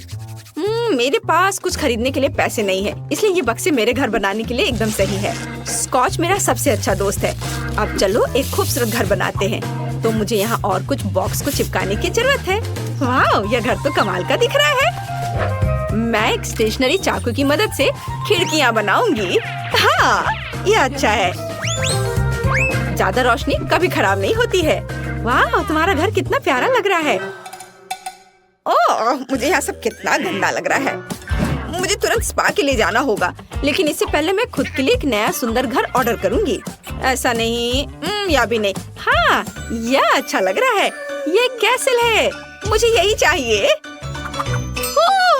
मेरे पास कुछ खरीदने के लिए पैसे नहीं है, इसलिए ये बक्से मेरे घर बनाने के लिए एकदम सही है। स्कॉच मेरा सबसे अच्छा दोस्त है। अब चलो एक खूबसूरत घर बनाते हैं। तो मुझे यहाँ और कुछ बॉक्स को चिपकाने की जरूरत है। वाह, यह घर तो कमाल का दिख रहा है। मैं एक स्टेशनरी चाकू की मदद से खिड़कियाँ बनाऊंगी। हाँ, यह अच्छा है। ज्यादा रोशनी कभी खराब नहीं होती है। वाह, तुम्हारा घर कितना प्यारा लग रहा है। ओह, मुझे यहाँ सब कितना गंदा लग रहा है। मुझे तुरंत स्पा के लिए जाना होगा, लेकिन इससे पहले मैं खुद के लिए एक नया सुंदर घर ऑर्डर करूंगी। ऐसा नहीं, या भी नहीं। हाँ, यह अच्छा लग रहा है। ये कैसल है, मुझे यही चाहिए।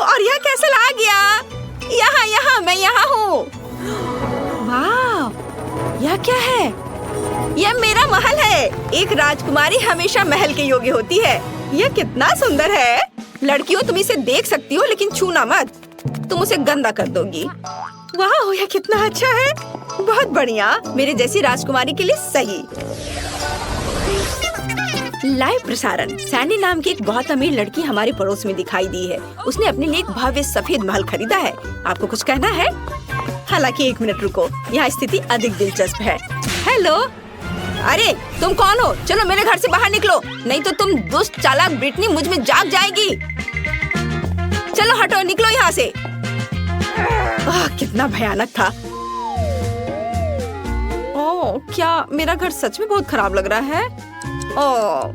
और यह कैसल आ गया। यहाँ मैं यहाँ हूँ। वाह, यह क्या है? यह मेरा महल है। एक राजकुमारी हमेशा महल के योग्य होती है। यह कितना सुंदर है। लड़कियों, तुम इसे देख सकती हो, लेकिन छूना मत, तुम उसे गंदा कर दोगी। वाह, यह कितना अच्छा है। बहुत बढ़िया, मेरे जैसी राजकुमारी के लिए सही। लाइव प्रसारण। सैंडी नाम की एक बहुत अमीर लड़की हमारे पड़ोस में दिखाई दी है। उसने अपने लिए एक भव्य सफेद महल खरीदा है। आपको कुछ कहना है? हालांकि एक मिनट रुको, यहाँ स्थिति अधिक दिलचस्प है। हेलो, अरे तुम कौन हो? चलो मेरे घर से बाहर निकलो, नहीं तो तुम दुष्ट चालाक ब्रिटनी मुझ में जाग जाएगी। चलो हटो, निकलो यहाँ से। कितना भयानक था। ओह, क्या मेरा घर सच में बहुत खराब लग रहा है। ओह,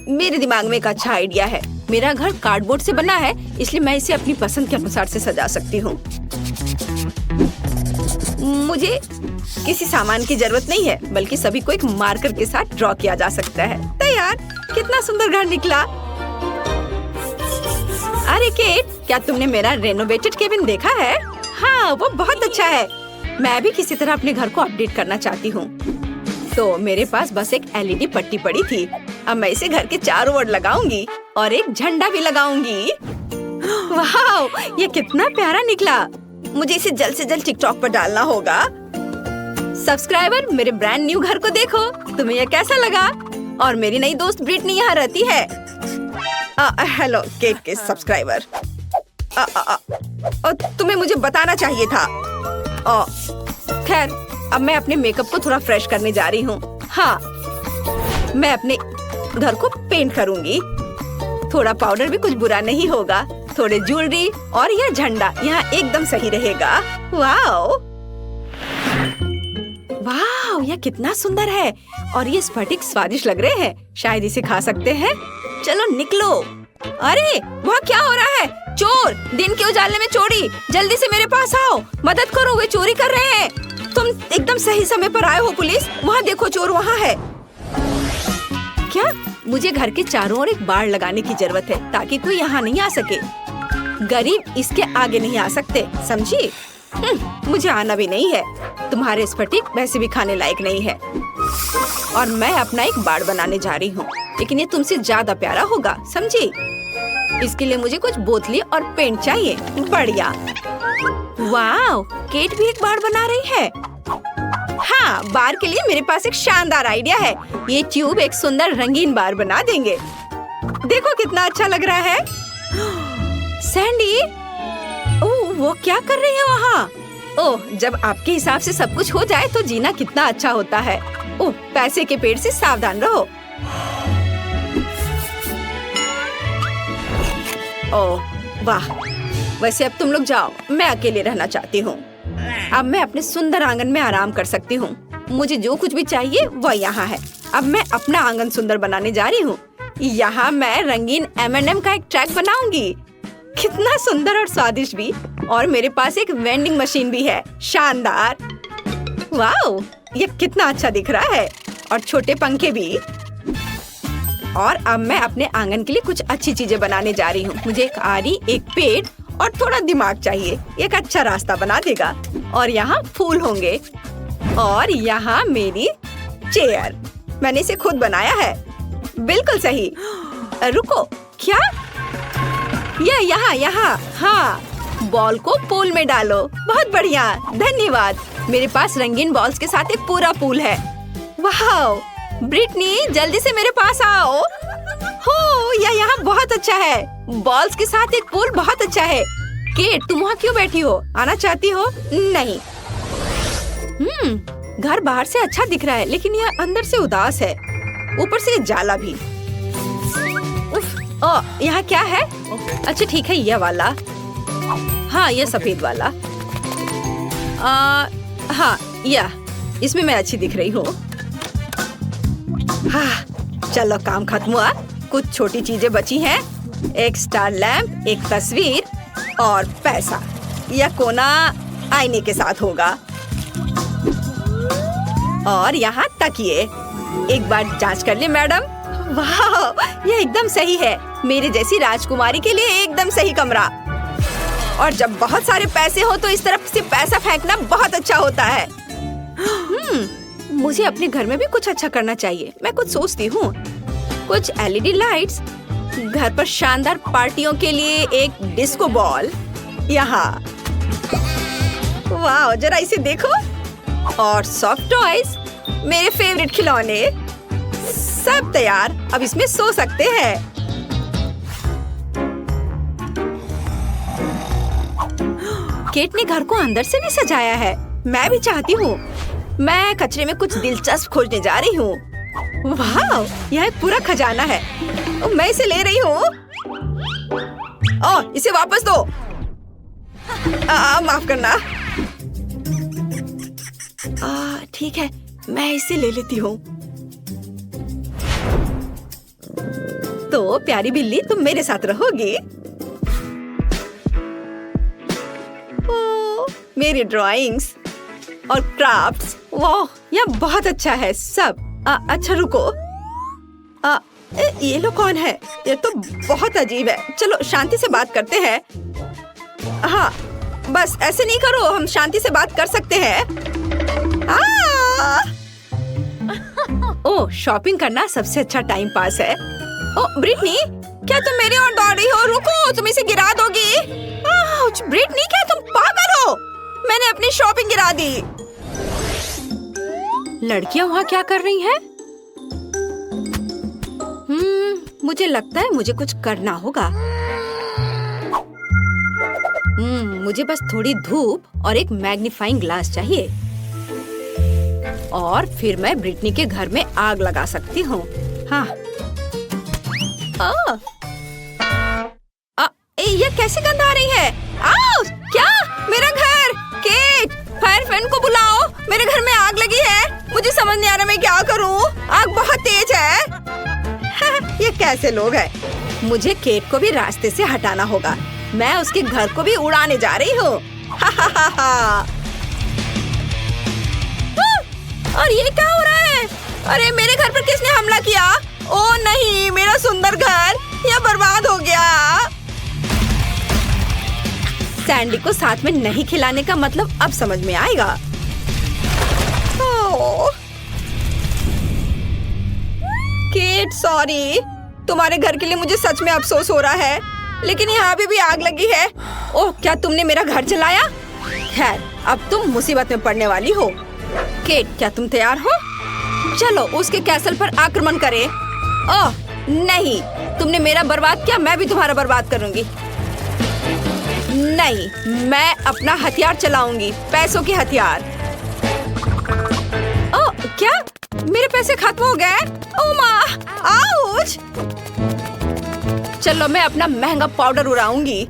मेरे दिमाग में एक अच्छा आइडिया है। मेरा घर कार्डबोर्ड से बना है, इसलिए मैं इसे अपनी पसंद के अनुसार से सजा सकती हूँ। मुझे किसी सामान की जरूरत नहीं है, बल्कि सभी को एक मार्कर के साथ ड्रॉ किया जा सकता है। तैयार। कितना सुंदर घर निकला। अरे केट, क्या तुमने मेरा रेनोवेटेड केबिन देखा है? हाँ, वो बहुत अच्छा है। मैं भी किसी तरह अपने घर को अपडेट करना चाहती हूँ। तो मेरे पास बस एक एलईडी पट्टी पड़ी थी। अब मैं इसे घर के चारों ओर लगाऊंगी और एक झंडा भी लगाऊंगी। वाह, ये कितना प्यारा निकला। मुझे इसे जल्द से जल्द टिकटॉक पर डालना होगा। सब्सक्राइबर, मेरे ब्रांड न्यू घर को देखो। तुम्हें यह कैसा लगा? और मेरी नई दोस्त ब्रिटनी यहाँ रहती है। हेलो केट के सब्सक्राइबर। तुम्हें मुझे बताना चाहिए था। खैर, अब मैं अपने मेकअप को थोड़ा फ्रेश करने जा रही हूँ। हाँ, मैं अपने घर को पेंट करूँगी। थोड़ा पाउडर भी कुछ बुरा नहीं होगा। थोड़े ज्वेलरी और यह झंडा यहाँ एकदम सही रहेगा। वाओ, वाओ, यह कितना सुंदर है। और ये स्फटिक स्वादिष्ट लग रहे हैं। शायद इसे खा सकते हैं। चलो निकलो। अरे वहाँ क्या हो रहा है? चोर! दिन के उजाले में चोरी! जल्दी से मेरे पास आओ, मदद करो, वे चोरी कर रहे हैं। तुम एकदम सही समय पर आए हो पुलिस। वहाँ देखो, चोर वहाँ है। क्या? मुझे घर के चारों ओर एक बाड़ लगाने की जरूरत है, ताकि कोई यहाँ नहीं आ सके। गरीब इसके आगे नहीं आ सकते, समझी? मुझे आना भी नहीं है। तुम्हारे स्फटिक वैसे भी खाने लायक नहीं है। और मैं अपना एक बाड़ बनाने जा रही हूँ, लेकिन ये तुमसे ज्यादा प्यारा होगा, समझी? इसके लिए मुझे कुछ बोतलें और पेंट चाहिए। बढ़िया। वाह, केट भी एक बाड़ बना रही है। हाँ, हाँ, बार के लिए मेरे पास एक शानदार आइडिया है। ये ट्यूब एक सुंदर रंगीन बार बना देंगे। देखो कितना अच्छा लग रहा है। सैंडी, ओह, वो क्या कर रही है वहाँ? ओह, जब आपके हिसाब से सब कुछ हो जाए तो जीना कितना अच्छा होता है। ओह, पैसे के पेड़ से सावधान रहो। ओह वाह, वैसे अब तुम लोग जाओ, मैं अकेले रहना चाहती हूँ। अब मैं अपने सुंदर आंगन में आराम कर सकती हूँ। मुझे जो कुछ भी चाहिए वह यहाँ है। अब मैं अपना आंगन सुंदर बनाने जा रही हूँ। यहाँ मैं रंगीन M&M का एक ट्रैक बनाऊंगी। कितना सुंदर और स्वादिष्ट भी। और मेरे पास एक वेंडिंग मशीन भी है। शानदार। वाओ, ये कितना अच्छा दिख रहा है। और छोटे पंखे भी। और अब मैं अपने आंगन के लिए कुछ अच्छी चीजें बनाने जा रही हूँ। मुझे एक आरी, एक पेड़ और थोड़ा दिमाग चाहिए। एक अच्छा रास्ता बना देगा। और यहाँ फूल होंगे। और यहाँ मेरी चेयर, मैंने इसे खुद बनाया है। बिल्कुल सही। रुको, क्या? यहाँ। हाँ, बॉल को पूल में डालो। बहुत बढ़िया, धन्यवाद। मेरे पास रंगीन बॉल्स के साथ एक पूरा पूल है। वाह, ब्रिटनी, जल्दी से मेरे पास आओ। हो, यह यहाँ बहुत अच्छा है। बॉल्स के साथ एक पूल बहुत अच्छा है। केट, तुम वहाँ क्यों बैठी हो? आना चाहती हो? नहीं। घर बाहर से अच्छा दिख रहा है, लेकिन यह अंदर से उदास है। ऊपर से जाला भी। उफ, यहाँ क्या है? अच्छा ठीक है, यह वाला। हाँ, यह सफेद वाला। हाँ, यह, इसमें मैं अच्छी दिख रही हूँ। हाँ, चलो काम खत्म हुआ। कुछ छोटी चीजें बची हैं। एक स्टार लैंप, एक तस्वीर और पैसा। यह कोना आईने के साथ होगा। और यहाँ तकिए। एक बार जांच कर ले मैडम। वाह, यह एकदम सही है। मेरे जैसी राजकुमारी के लिए एकदम सही कमरा। और जब बहुत सारे पैसे हो तो इस तरफ से पैसा फेंकना बहुत अच्छा होता है। मुझे अपने घर में भी कुछ अच्छा करना चाहिए। मैं कुछ सोचती हूँ। कुछ LED लाइट्स, घर पर शानदार पार्टियों के लिए एक डिस्को बॉल। यहाँ, वाह, जरा इसे देखो। और सॉफ्ट टॉयज, मेरे फेवरेट खिलौने। सब तैयार, अब इसमें सो सकते हैं। केट ने घर को अंदर से भी सजाया है। मैं भी चाहती हूँ। मैं कचरे में कुछ दिलचस्प खोजने जा रही हूँ। वाह, यह एक पूरा खजाना है। मैं इसे ले रही हूँ। इसे वापस दो। माफ करना। ठीक है, मैं इसे ले लेती हूँ। तो प्यारी बिल्ली, तुम मेरे साथ रहोगी। मेरी ड्राइंग्स और क्राफ्ट्स। वाह, यह बहुत अच्छा है सब। अच्छा रुको, ये लोग कौन है? ये तो बहुत अजीब है। चलो शांति से बात करते हैं। हाँ, बस ऐसे नहीं करो, हम शांति से बात कर सकते हैं। ओह, शॉपिंग करना सबसे अच्छा टाइम पास है। ओह ब्रिटनी, क्या तुम मेरी ओर दौड़ रही हो? रुको, तुम इसे गिरा दोगी। ब्रिटनी, क्या तुम पागल हो? मैंने अपनी शॉपिंग गिरा दी। लड़कियां वहाँ क्या कर रही हैं? मुझे लगता है मुझे कुछ करना होगा। मुझे बस थोड़ी धूप और एक मैग्नीफाइंग ग्लास चाहिए। और फिर मैं ब्रिटनी के घर में आग लगा सकती हूँ। हाँ। ये कैसे गंध आ रही है? क्या? मेरा घर! केट, फायर फ्रेंड को बुलाओ। मेरे घर में आग लगी है। मुझे समझ नहीं आ रहा मैं क्या करूँ। आग बहुत तेज है। ये कैसे लोग हैं? मुझे केट को भी रास्ते से हटाना होगा। मैं उसके घर को भी उड़ाने जा रही हूँ। और ये क्या हो रहा है? अरे मेरे घर पर किसने हमला किया? ओह नहीं, मेरा सुंदर घर यह बर्बाद हो गया। सैंडी को साथ में नहीं खिलाने का मतलब अब समझ में आएगा। Kate, sorry. तुम्हारे घर के लिए मुझे सच में अफसोस हो रहा है, लेकिन यहाँ भी आग लगी है। ओह, क्या तुमने मेरा घर जलाया? खैर, अब तुम मुसीबत में पड़ने वाली हो। केट, क्या तुम तैयार हो? चलो उसके कैसल पर आक्रमण करें। ओह नहीं, तुमने मेरा बर्बाद किया, मैं भी तुम्हारा बर्बाद करूंगी। नहीं, मैं अपना हथियार चलाऊंगी, पैसों के हथियार। ओह क्या? मेरे पैसे खत्म हो गए? ओह माँ, आउच! चलो मैं अपना महंगा पाउडर उड़ाऊंगी।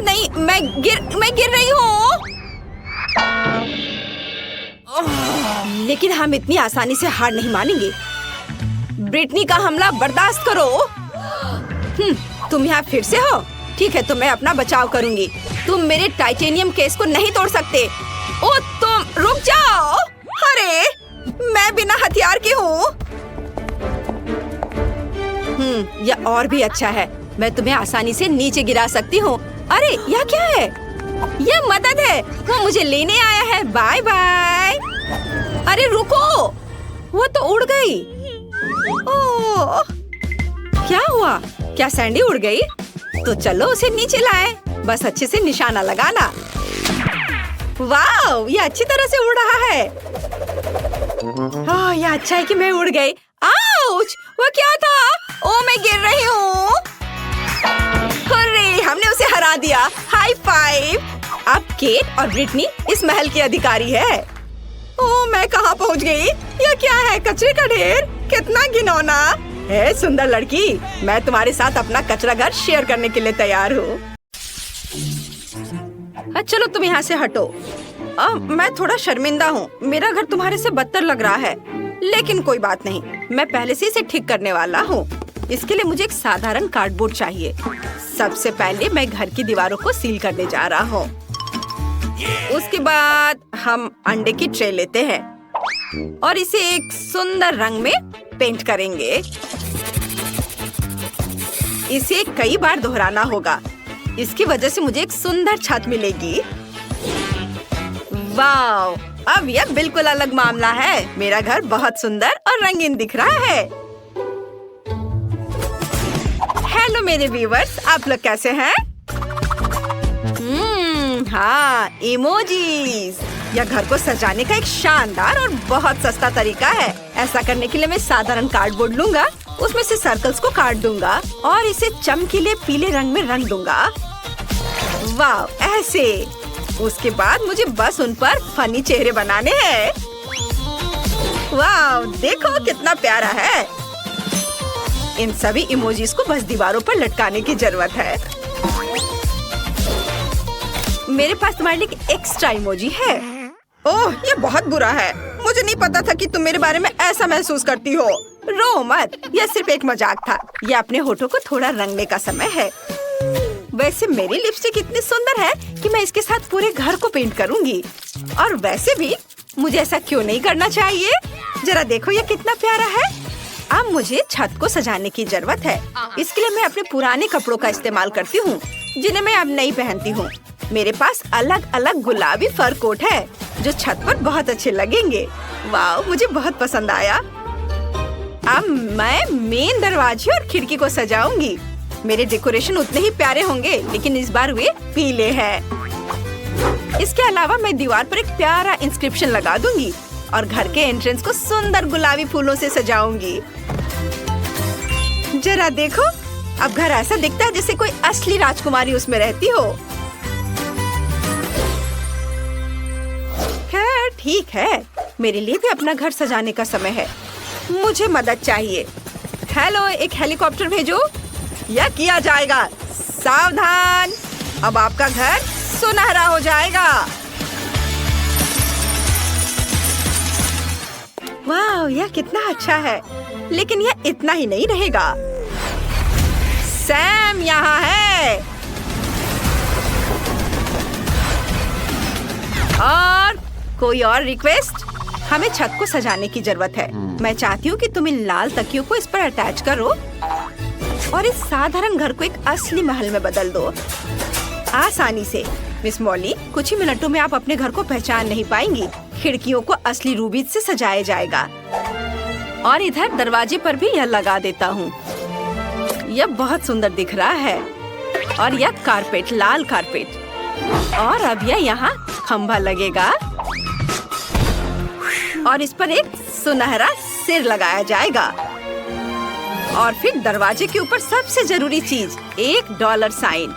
नहीं, मैं गिर रही हूँ। लेकिन हम इतनी आसानी से हार नहीं मानेंगे। ब्रिटनी का हमला बर्दाश्त करो। तुम यहाँ फिर से हो? ठीक है, तो मैं अपना बचाव करूंगी। तुम मेरे टाइटेनियम केस को नहीं तोड़ सकते। ओ तुम रुक जाओ। अरे मैं बिना हथियार की हूँ। यह और भी अच्छा है, मैं तुम्हें आसानी से नीचे गिरा सकती हूँ। अरे यह क्या है? यह मदद है, वो मुझे लेने आया है। Bye bye. अरे रुको, वो तो उड़ गई। ओह, क्या हुआ? क्या सैंडी उड़ गई? तो चलो उसे नीचे लाए, बस अच्छे से निशाना लगाना। वाह, ये अच्छी तरह से उड़ रहा है। यह अच्छा है कि मैं उड़ गई। आउच! वो क्या था? ओ मैं गिर रही हूँ। अरे हमने उसे हरा दिया। High five. अब केट और ब्रिटनी इस महल की अधिकारी है। ओह मैं कहाँ पहुँच गई? यह क्या है? कचरे का ढेर। कितना घिनौना है। सुंदर लड़की, मैं तुम्हारे साथ अपना कचरा घर शेयर करने के लिए तैयार हूँ। चलो तुम यहाँ से हटो। मैं थोड़ा शर्मिंदा हूँ, मेरा घर तुम्हारे से बदतर लग रहा है। लेकिन कोई बात नहीं, मैं पहले से इसे ठीक करने वाला हूँ। इसके लिए मुझे एक साधारण कार्डबोर्ड चाहिए। सबसे पहले मैं घर की दीवारों को सील करने जा रहा हूँ। उसके बाद हम अंडे की ट्रे लेते हैं और इसे एक सुंदर रंग में पेंट करेंगे। इसे कई बार दोहराना होगा, इसकी वजह से मुझे एक सुंदर छत मिलेगी। वाव, अब यह बिल्कुल अलग मामला है। मेरा घर बहुत सुंदर और रंगीन दिख रहा है। हेलो मेरे व्यूअर्स, आप लोग कैसे हैं? हाँ, इमोजीज। यह घर को सजाने का एक शानदार और बहुत सस्ता तरीका है। ऐसा करने के लिए मैं साधारण कार्डबोर्ड लूंगा, उसमें से सर्कल्स को काट दूंगा और इसे चमकीले पीले रंग में रंग दूंगा। वाव, ऐसे। उसके बाद मुझे बस उन पर फनी चेहरे बनाने हैं। वाव, देखो कितना प्यारा है। इन सभी इमोजीज को बस दीवारों पर लटकाने की जरूरत है। मेरे पास तुम्हारे लिए एक एक्स्ट्रा इमोजी है। ओह, ये बहुत बुरा है। मुझे नहीं पता था कि तुम मेरे बारे में ऐसा महसूस करती हो। रो मत, यह सिर्फ एक मजाक था। यह अपने होठों को थोड़ा रंगने का समय है। वैसे मेरी लिपस्टिक इतनी सुंदर है कि मैं इसके साथ पूरे घर को पेंट करूंगी। और वैसे भी मुझे ऐसा क्यों नहीं करना चाहिए? जरा देखो यह कितना प्यारा है। अब मुझे छत को सजाने की जरूरत है। इसके लिए मैं अपने पुराने कपड़ों का इस्तेमाल करती हूँ, जिन्हें मैं अब नहीं पहनती हूँ। मेरे पास अलग अलग गुलाबी फर कोट है, जो छत पर बहुत अच्छे लगेंगे। वाह, मुझे बहुत पसंद आया। अब मैं मेन दरवाजे और खिड़की को सजाऊंगी। मेरे डेकोरेशन उतने ही प्यारे होंगे, लेकिन इस बार वे पीले हैं। इसके अलावा मैं दीवार पर एक प्यारा इंस्क्रिप्शन लगा दूंगी और घर के एंट्रेंस को सुंदर गुलाबी फूलों से सजाऊंगी। जरा देखो, अब घर ऐसा दिखता है जैसे कोई असली राजकुमारी उसमें रहती हो। खैर ठीक है, मेरे लिए भी अपना घर सजाने का समय है। मुझे मदद चाहिए। हेलो, एक हेलीकॉप्टर भेजो। यह किया जाएगा। सावधान, अब आपका घर सुनहरा हो जाएगा। वाह, यह कितना अच्छा है। लेकिन यह इतना ही नहीं रहेगा। सैम यहाँ है। और कोई और रिक्वेस्ट? हमें छत को सजाने की जरूरत है। मैं चाहती हूँ कि तुम इन लाल तकियों को इस पर अटैच करो और इस साधारण घर को एक असली महल में बदल दो, आसानी से। मिस मॉली, कुछ ही मिनटों में आप अपने घर को पहचान नहीं पाएंगी। खिड़कियों को असली रूबी से सजाया जाएगा और इधर दरवाजे पर भी यह लगा देता हूँ। यह बहुत सुंदर दिख रहा है। और यह कारपेट, लाल कारपेट। और अब यह यहाँ खंभा लगेगा और इस पर एक सुनहरा सिर लगाया जाएगा। और फिर दरवाजे के ऊपर सबसे जरूरी चीज, एक डॉलर साइन।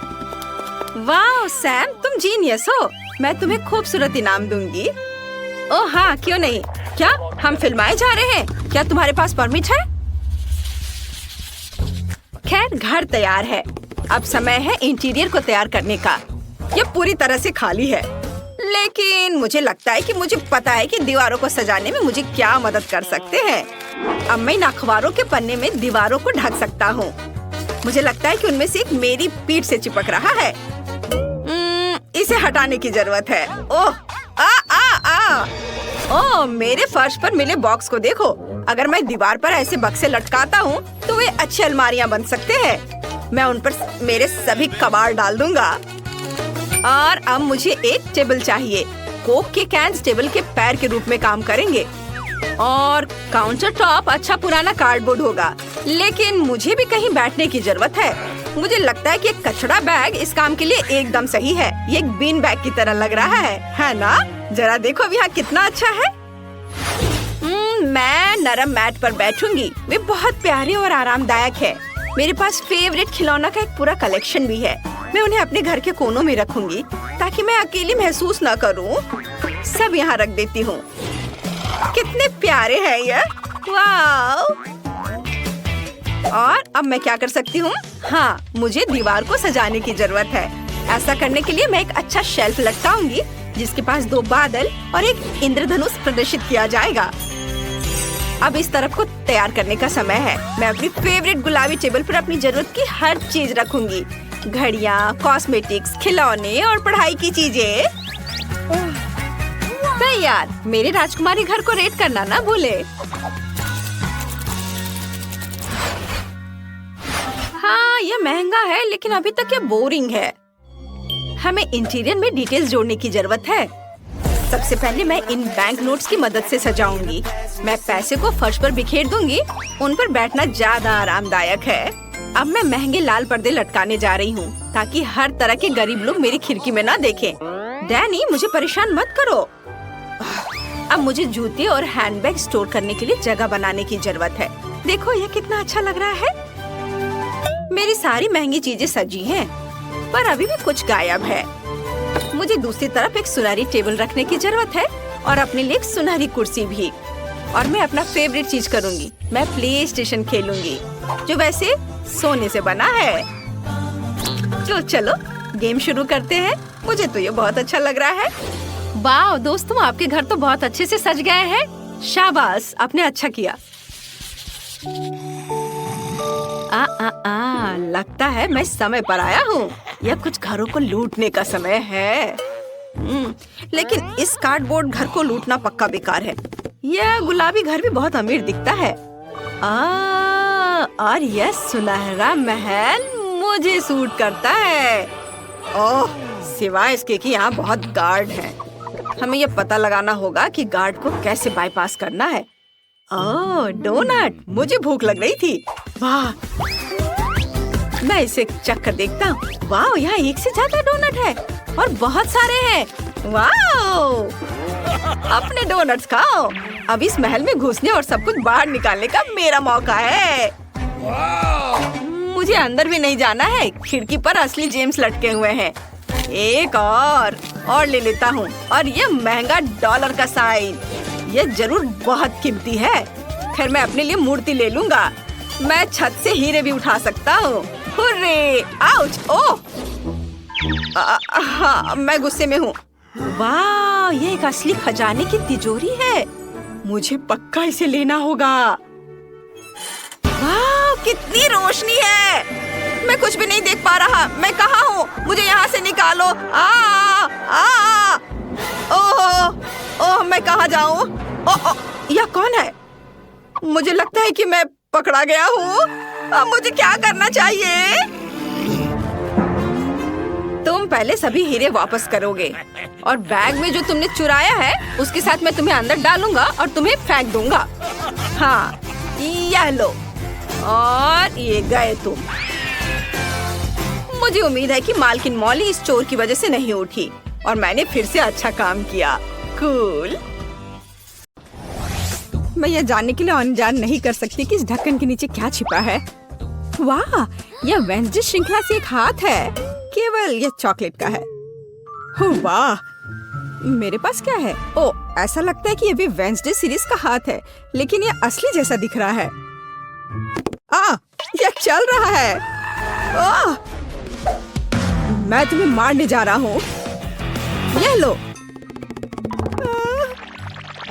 वाह सैम, तुम जीनियस हो। मैं तुम्हें खूबसूरत इनाम दूंगी। ओह हाँ, क्यों नहीं। क्या हम फिल्माए जा रहे हैं? क्या तुम्हारे पास परमिट है? खैर, घर तैयार है। अब समय है इंटीरियर को तैयार करने का। यह पूरी तरह से खाली है, लेकिन मुझे लगता है कि मुझे पता है कि दीवारों को सजाने में मुझे क्या मदद कर सकते हैं। अब मैं इन अखबारों के पन्ने में दीवारों को ढक सकता हूँ। मुझे लगता है कि उनमें से एक मेरी पीठ से चिपक रहा है। इसे हटाने की जरूरत है। ओह आ आ आ ओह, मेरे फर्श पर मिले बॉक्स को देखो। अगर मैं दीवार पर ऐसे बक्से लटकाता हूँ तो वे अच्छी अलमारियाँ बन सकते हैं। मैं उन पर मेरे सभी कबाड़ डाल दूंगा। और अब मुझे एक टेबल चाहिए। कोक के कैंस टेबल के पैर के रूप में काम करेंगे। और काउंटर टॉप अच्छा पुराना कार्डबोर्ड होगा। लेकिन मुझे भी कहीं बैठने की जरूरत है। मुझे लगता है कि एक कचरा बैग इस काम के लिए एकदम सही है। ये एक बीन बैग की तरह लग रहा है ना? जरा देखो अब यहाँ कितना अच्छा है। मैं नरम मैट पर बैठूंगी। वे बहुत प्यारे और आरामदायक है। मेरे पास फेवरेट खिलौना का एक पूरा कलेक्शन भी है। मैं उन्हें अपने घर के कोनों में रखूंगी ताकि मैं अकेली महसूस न करूं। सब यहाँ रख देती हूँ। कितने प्यारे हैं ये। वाह! और अब मैं क्या कर सकती हूँ? हाँ, मुझे दीवार को सजाने की जरूरत है। ऐसा करने के लिए मैं एक अच्छा शेल्फ लटकाऊंगी जिसके पास 2 बादल और एक इंद्रधनुष प्रदर्शित किया जाएगा। अब इस तरफ को तैयार करने का समय है। मैं अपनी फेवरेट गुलाबी टेबल पर अपनी जरूरत की हर चीज रखूंगी। घड़ियाँ, कॉस्मेटिक्स, खिलौने और पढ़ाई की चीजें। तैयार। मेरे राजकुमारी घर को रेट करना ना भूले। हाँ, यह महंगा है लेकिन अभी तक ये बोरिंग है। हमें इंटीरियर में डिटेल्स जोड़ने की जरूरत है। सबसे पहले मैं इन बैंक नोट्स की मदद से सजाऊंगी। मैं पैसे को फर्श पर बिखेर दूंगी। उन पर बैठना ज्यादा आरामदायक है। अब मैं महंगे लाल पर्दे लटकाने जा रही हूँ ताकि हर तरह के गरीब लोग मेरी खिड़की में ना देखें। डैनी, मुझे परेशान मत करो। अब मुझे जूते और हैंडबैग स्टोर करने के लिए जगह बनाने की जरूरत है। देखो ये कितना अच्छा लग रहा है। मेरी सारी महंगी चीजें सजी हैं, पर अभी भी कुछ गायब है। मुझे दूसरी तरफ एक सुनहरी टेबल रखने की जरूरत है और अपने लिए एक सुनहरी कुर्सी भी। और मैं अपना फेवरेट चीज करूंगी। मैं प्ले स्टेशन खेलूंगी जो वैसे सोने से बना है। तो चलो गेम शुरू करते हैं। मुझे तो ये बहुत अच्छा लग रहा है। वाह दोस्तों, आपके घर तो बहुत अच्छे से सज गए हैं। शाबाश, आपने अच्छा किया। लगता है मैं समय पर आया हूँ। यह कुछ घरों को लूटने का समय है। लेकिन इस कार्डबोर्ड घर को लूटना पक्का बेकार है। यह गुलाबी घर भी बहुत अमीर दिखता है। और यह सुनहरा महल मुझे सूट करता है। ओह, सिवाय इसके कि यहाँ बहुत गार्ड हैं। हमें यह पता लगाना होगा कि गार्ड को कैसे बाईपास करना है। ओह, डोनट, मुझे भूख लग रही थी। वाह, मैं इसे चख कर देखता हूँ। वाह, यहाँ एक से ज्यादा डोनट है और बहुत सारे हैं। वाह, अपने डोनट्स खाओ। अब इस महल में घुसने और सब कुछ बाहर निकालने का मेरा मौका है। मुझे अंदर भी नहीं जाना है। खिड़की पर असली जेम्स लटके हुए हैं। एक और ले लेता हूँ। और ये महंगा डॉलर का साइन, ये जरूर बहुत कीमती है। खैर, मैं अपने लिए मूर्ति ले लूंगा। मैं छत से हीरे भी उठा सकता हूँ। हुर्रे! आउच! ओह! हाँ, मैं गुस्से में हूँ। वाह, ये एक असली खजाने की तिजोरी है। मुझे पक्का इसे लेना होगा। वाह, कितनी रोशनी है। मैं कुछ भी नहीं देख पा रहा। मैं कहाँ हूँ? मुझे यहाँ से निकालो। ओह, मैं कहाँ जाऊँ? यह कौन है? मुझे लगता है कि मैं पकड़ा गया हूँ। अब मुझे क्या करना चाहिए? तुम पहले सभी हीरे वापस करोगे और बैग में जो तुमने चुराया है उसके साथ मैं तुम्हें अंदर डालूंगा और तुम्हें फेंक दूंगा। हाँ, यह लो। और ये गए तुम। मुझे उम्मीद है कि मालकिन मॉली इस चोर की वजह से नहीं उठी और मैंने फिर से अच्छा काम किया। कूल। मैं ये जानने के लिए अनजान नहीं कर सकती कि इस ढक्कन के नीचे क्या छिपा है। वाह, यह वेंसडे श्रृंखला से एक हाथ है, केवल यह चॉकलेट का है। वाह, मेरे पास क्या है? ओ, ऐसा लगता है कि ये भी वेंसडे सीरीज का हाथ है, लेकिन ये असली जैसा दिख रहा है। यह चल रहा है। मैं तुम्हें मारने जा रहा हूँ। यह लो।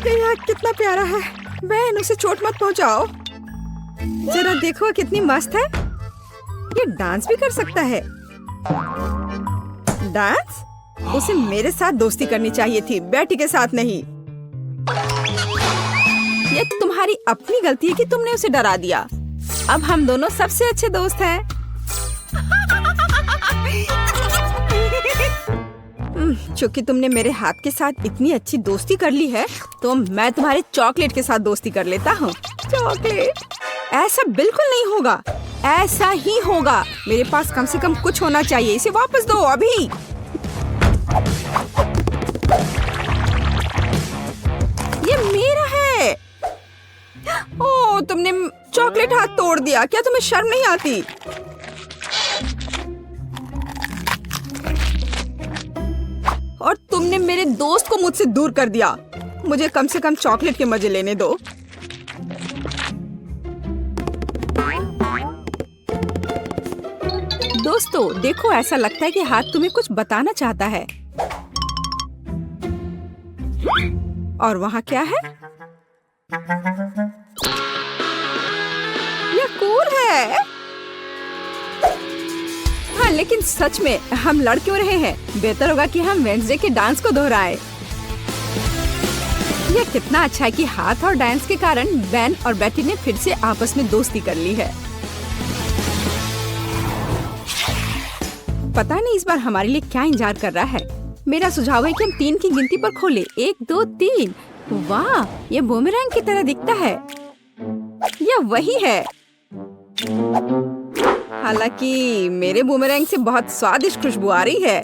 यह कितना प्यारा है। बहन, उसे चोट मत पहुँचाओ। जरा देखो कितनी मस्त है। ये डांस भी कर सकता है। डांस? उसे मेरे साथ दोस्ती करनी चाहिए थी, बेटी के साथ नहीं। ये तुम्हारी अपनी गलती है कि तुमने उसे डरा दिया। अब हम दोनों सबसे अच्छे दोस्त हैं। चूंकि तुमने मेरे हाथ के साथ इतनी अच्छी दोस्ती कर ली है, तो मैं तुम्हारे चॉकलेट के साथ दोस्ती कर लेता हूँ। चॉकलेट? ऐसा बिल्कुल नहीं होगा। ऐसा ही होगा। मेरे पास कम से कम कुछ होना चाहिए। इसे वापस दो अभी। ये मेरा है। ओह, तुमने चॉकलेट हाथ तोड़ दिया। क्या तुम्हें शर्म नहीं आती? और तुमने मेरे दोस्त को मुझसे दूर कर दिया। मुझे कम से कम चॉकलेट के मजे लेने दो। दोस्तों, देखो, ऐसा लगता है कि हाथ तुम्हें कुछ बताना चाहता है। और वहाँ क्या है? यह कूल है। हाँ, लेकिन सच में हम लड़ क्यों रहे हैं? बेहतर होगा कि हम वेंसडे के डांस को दोहराएं। यह कितना अच्छा है कि हाथ और डांस के कारण बेन और बेटी ने फिर से आपस में दोस्ती कर ली है। पता नहीं इस बार हमारे लिए क्या इंतजार कर रहा है। मेरा सुझाव है कि हम 3 की गिनती पर खोलें। 1, 2, 3। वाह, ये बूमेरैंग की तरह दिखता है। यह वही है। हालांकि मेरे बूमेरैंग से बहुत स्वादिष्ट खुशबू आ रही है।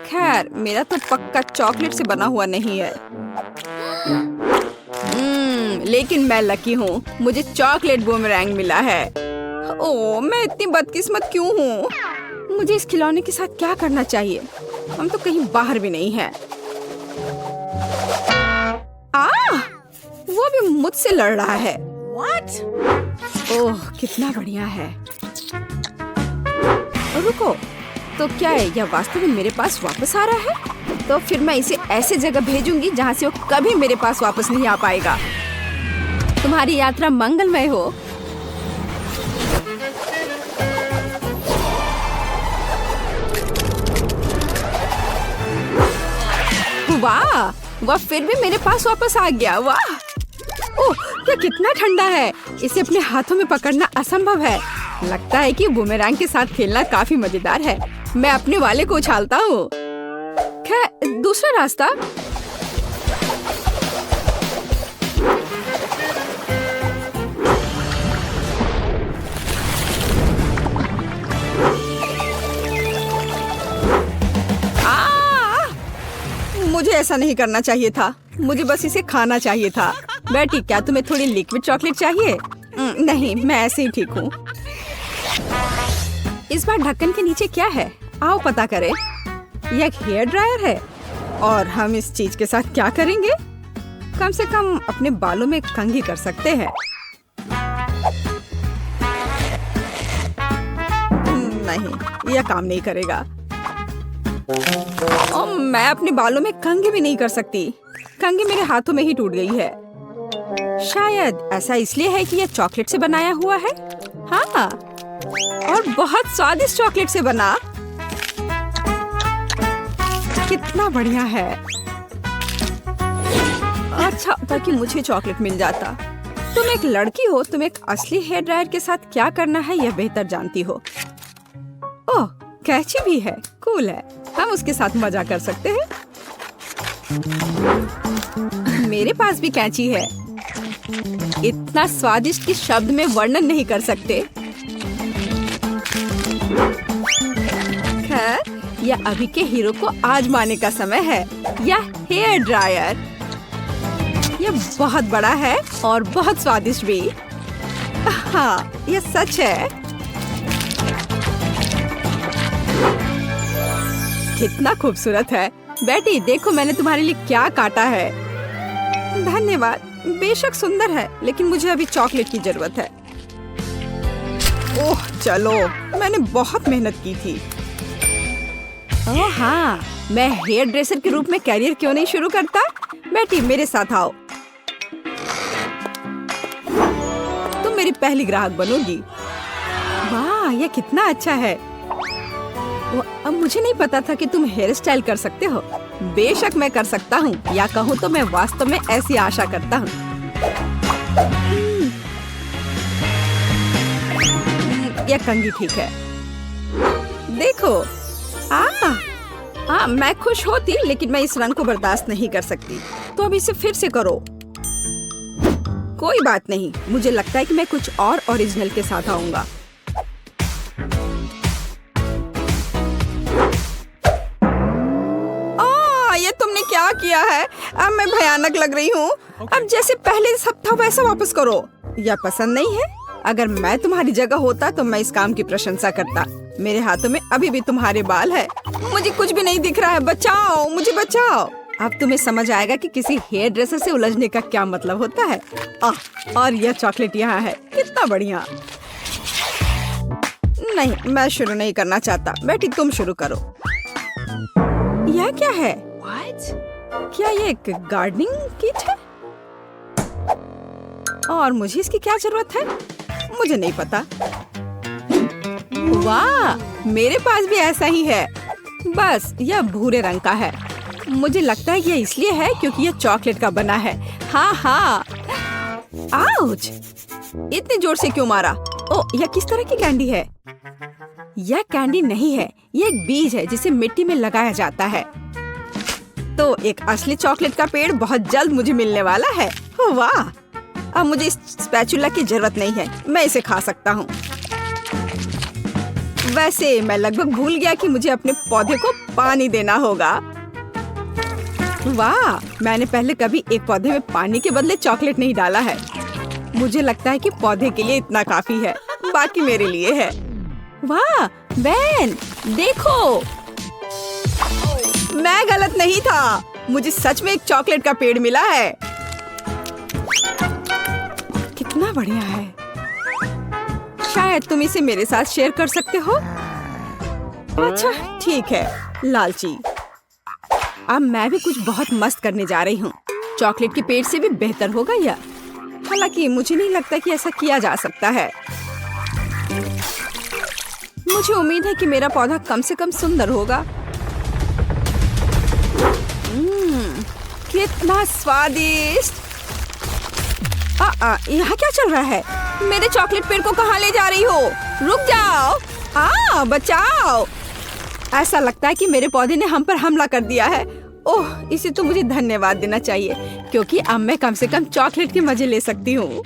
खैर, मेरा तो पक्का चॉकलेट से बना हुआ नहीं है। लेकिन मैं लकी हूँ, मुझे चॉकलेट बूमेरैंग मिला है। ओह, मैं इतनी बदकिस्मत क्यों हूँ? मुझे इस खिलौने के साथ क्या करना चाहिए? हम तो कहीं बाहर भी नहीं हैं। वो भी मुझसे लड़ रहा है। What? ओह, कितना बढ़िया है। रुको, तो क्या है? यह वास्तव में मेरे पास वापस आ रहा है? तो फिर मैं इसे ऐसे जगह भेजूंगी जहाँ से वो कभी मेरे पास वापस नहीं आ पाएगा। तुम्हारी यात्रा मंगलमय हो। वाह, वह फिर भी मेरे पास वापस आ गया। वाह, ओह, यह कितना ठंडा है। इसे अपने हाथों में पकड़ना असंभव है। लगता है कि बूमेरैंग के साथ खेलना काफी मजेदार है। मैं अपने वाले को उछालता हूँ। खैर, दूसरा रास्ता। मुझे ऐसा नहीं करना चाहिए था। मुझे बस इसे खाना चाहिए था। बेटी, क्या तुम्हें थोड़ी लिक्विड चॉकलेट चाहिए? नहीं, मैं ऐसे ही ठीक हूँ। इस बार ढक्कन के नीचे क्या है? आओ पता करें। यह एक हेयर ड्रायर है। और हम इस चीज के साथ क्या करेंगे? कम से कम अपने बालों में कंघी कर सकते हैं। नहीं, यह काम नहीं करेगा। मैं अपने बालों में कंघी भी नहीं कर सकती। कंघी मेरे हाथों में ही टूट गई है। शायद ऐसा इसलिए है कि यह चॉकलेट से बनाया हुआ है। हाँ, और बहुत स्वादिष्ट चॉकलेट से बना। कितना बढ़िया है। अच्छा होता कि मुझे चॉकलेट मिल जाता। तुम एक लड़की हो, तुम एक असली हेयर ड्रायर के साथ क्या करना है यह बेहतर जानती हो। ओह, कैची भी है। कूल है। हम उसके साथ मजा कर सकते हैं। मेरे पास भी कैंची है। इतना स्वादिष्ट कि शब्द में वर्णन नहीं कर सकते। खैर, या अभी के हीरो को आजमाने का समय है, या हेयर ड्रायर। ये बहुत बड़ा है और बहुत स्वादिष्ट भी। हाँ, ये सच है। कितना खूबसूरत है। बेटी देखो मैंने तुम्हारे लिए क्या काटा है। धन्यवाद। बेशक सुंदर है, लेकिन मुझे अभी चॉकलेट की जरूरत है। ओह चलो, मैंने बहुत मेहनत की थी। ओह हाँ, मैं हेयर ड्रेसर के रूप में कैरियर क्यों नहीं शुरू करता? बेटी मेरे साथ आओ, तुम मेरी पहली ग्राहक बनोगी। वाह, यह कितना अच्छा है। अब मुझे नहीं पता था कि तुम हेयर स्टाइल कर सकते हो। बेशक मैं कर सकता हूँ, या कहूँ तो मैं वास्तव में ऐसी आशा करता हूँ। यह कंघी ठीक है। देखो, मैं खुश होती, लेकिन मैं इस रंग को बर्दाश्त नहीं कर सकती। तो अब इसे फिर से करो। कोई बात नहीं, मुझे लगता है कि मैं कुछ और ओरिजिनल के साथ आऊंगा। ये तुमने क्या किया है? अब मैं भयानक लग रही हूँ। अब जैसे पहले सब था वैसा वापस करो। यह पसंद नहीं है? अगर मैं तुम्हारी जगह होता तो मैं इस काम की प्रशंसा करता। मेरे हाथों में अभी भी तुम्हारे बाल है। मुझे कुछ भी नहीं दिख रहा है। बचाओ, मुझे बचाओ। अब तुम्हें समझ आएगा कि किसी हेयर ड्रेसर से उलझने का क्या मतलब होता है। और यह चॉकलेट यहाँ है। कितना बढ़िया। नहीं, मैं शुरू नहीं करना चाहता। बेटी तुम शुरू करो। यह क्या है? क्या ये एक गार्डनिंग किट है? और मुझे इसकी क्या जरूरत है? मुझे नहीं पता। वाह, मेरे पास भी ऐसा ही है, बस यह भूरे रंग का है। मुझे लगता है यह इसलिए है क्योंकि यह चॉकलेट का बना है। हाँ। आउच! इतने जोर से क्यों मारा? ओह, यह किस तरह की कैंडी है? यह कैंडी नहीं है, यह एक बीज है जिसे मिट्टी में लगाया जाता है। तो एक असली चॉकलेट का पेड़ बहुत जल्द मुझे मिलने वाला है। वाह! अब मुझे इस स्पैचुला की जरूरत नहीं है, मैं इसे खा सकता हूँ। वैसे मैं लगभग भूल गया कि मुझे अपने पौधे को पानी देना होगा। वाह! मैंने पहले कभी एक पौधे में पानी के बदले चॉकलेट नहीं डाला है। मुझे लगता है कि पौधे के लिए इतना काफी है, बाकी मेरे लिए है। वाह बेन, देखो, मैं गलत नहीं था। मुझे सच में एक चॉकलेट का पेड़ मिला है। कितना बढ़िया है। शायद तुम इसे मेरे साथ शेयर कर सकते हो। अच्छा ठीक है, लालची। अब मैं भी कुछ बहुत मस्त करने जा रही हूँ। चॉकलेट के पेड़ से भी बेहतर होगा यह। हालांकि मुझे नहीं लगता कि ऐसा किया जा सकता है। मुझे उम्मीद है कि मेरा पौधा कम से कम सुंदर होगा। कितना स्वादिष्ट। यहाँ क्या चल रहा है? मेरे चॉकलेट पेड़ को कहाँ ले जा रही हो? रुक जाओ। बचाओ। ऐसा लगता है कि मेरे पौधे ने हम पर हमला कर दिया है। ओह, इसे तो मुझे धन्यवाद देना चाहिए, क्योंकि अब मैं कम से कम चॉकलेट के मजे ले सकती हूँ।